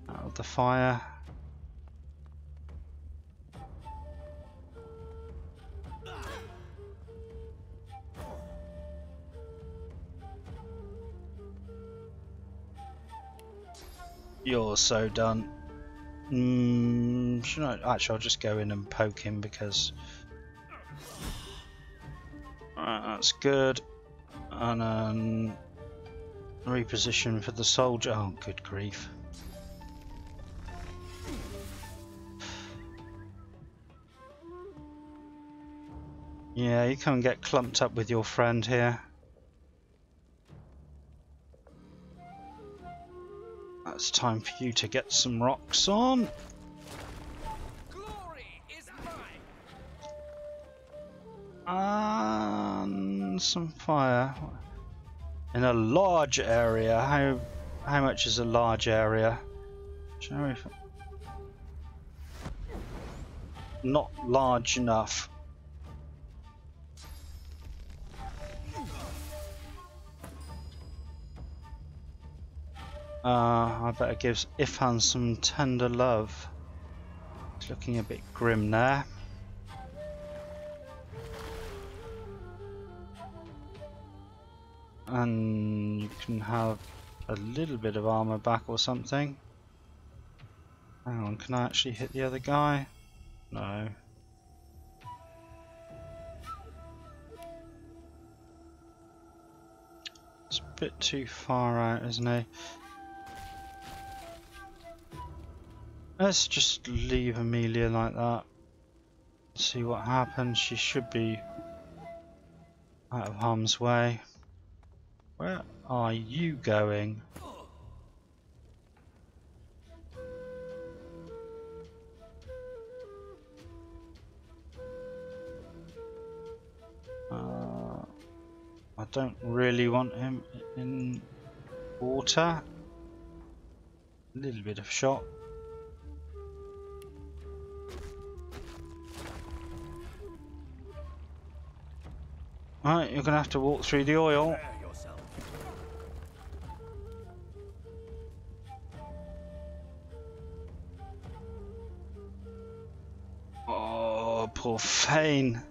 out of the fire. You're so done. Should I? Actually, I'll just go in and poke him because that's good. And then reposition for the soldier. Oh, good grief. Yeah, you come and get clumped up with your friend here. It's time for you to get some rocks on. Glory is mine. And some fire in a large area. How much is a large area? Shall we? Not large enough. I better give Ifan some tender love. It's looking a bit grim there. And you can have a little bit of armor back or something. Hang on, can I actually hit the other guy? No. It's a bit too far out, isn't he? Let's just leave Amelia like that. See what happens. She should be out of harm's way. Where are you going? I don't really want him in water. A little bit of shot. Alright, you're gonna have to walk through the oil. Oh, poor Fane.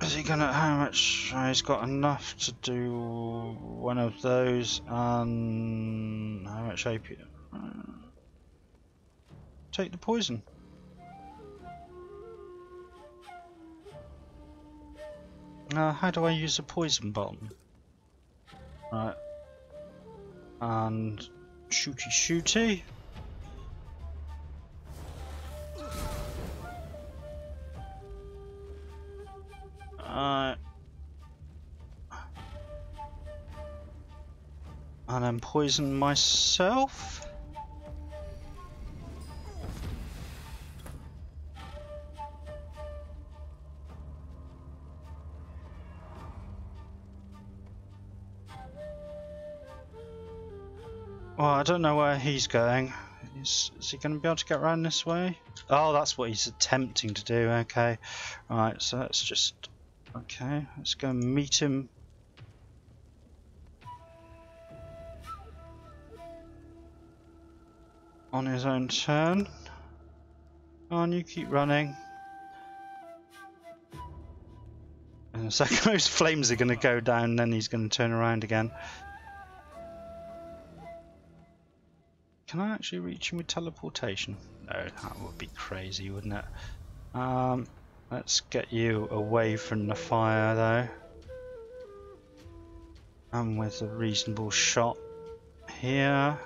Is he gonna, how much? He's got enough to do one of those, and how much AP? Take the poison. How do I use a poison bomb? Right. And shooty shooty. And then poison myself. Well, I don't know where he's going. Is he going to be able to get around this way? Oh, that's what he's attempting to do. Okay. Right, so let's just... Okay, let's go and meet him. On his own turn. On, you keep running. In a second, those flames are going to go down, then he's going to turn around again. Can I actually reach him with teleportation? No, that would be crazy, wouldn't it? Let's get you away from the fire, though. And with a reasonable shot here.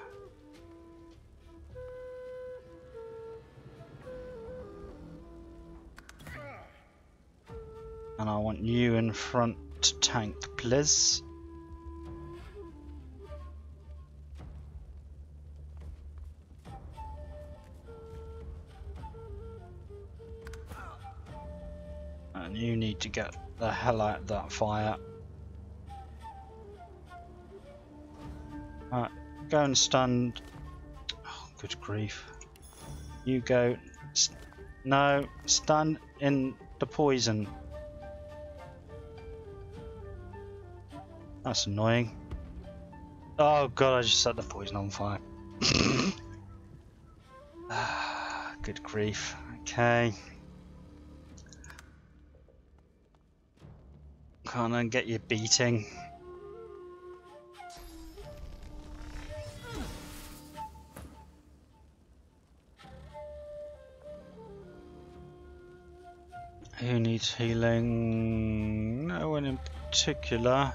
And I want you in front to tank, please. And you need to get the hell out of that fire. Right, go and stand. Oh, good grief. You go. No, stand in the poison. That's annoying. Oh god, I just set the poison on fire. Good grief. Okay. Can't I get you beating? Who needs healing? No one in particular.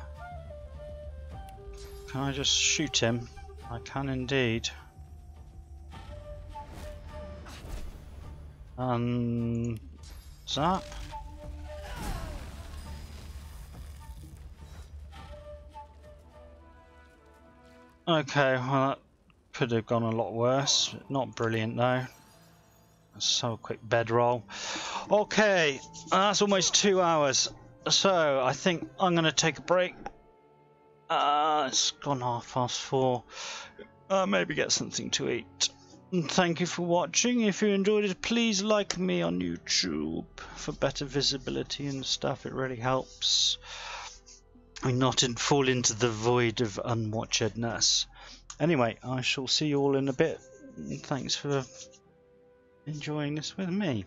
Can I just shoot him? I can indeed. Zap. Okay, well that could have gone a lot worse. Not brilliant though. So quick bedroll. Okay, that's almost 2 hours. So I think I'm going to take a break. It's gone 4:30. Maybe get something to eat. And thank you for watching. If you enjoyed it, please like me on YouTube for better visibility and stuff. It really helps. And not fall into the void of unwatchedness. Anyway, I shall see you all in a bit. Thanks for enjoying this with me.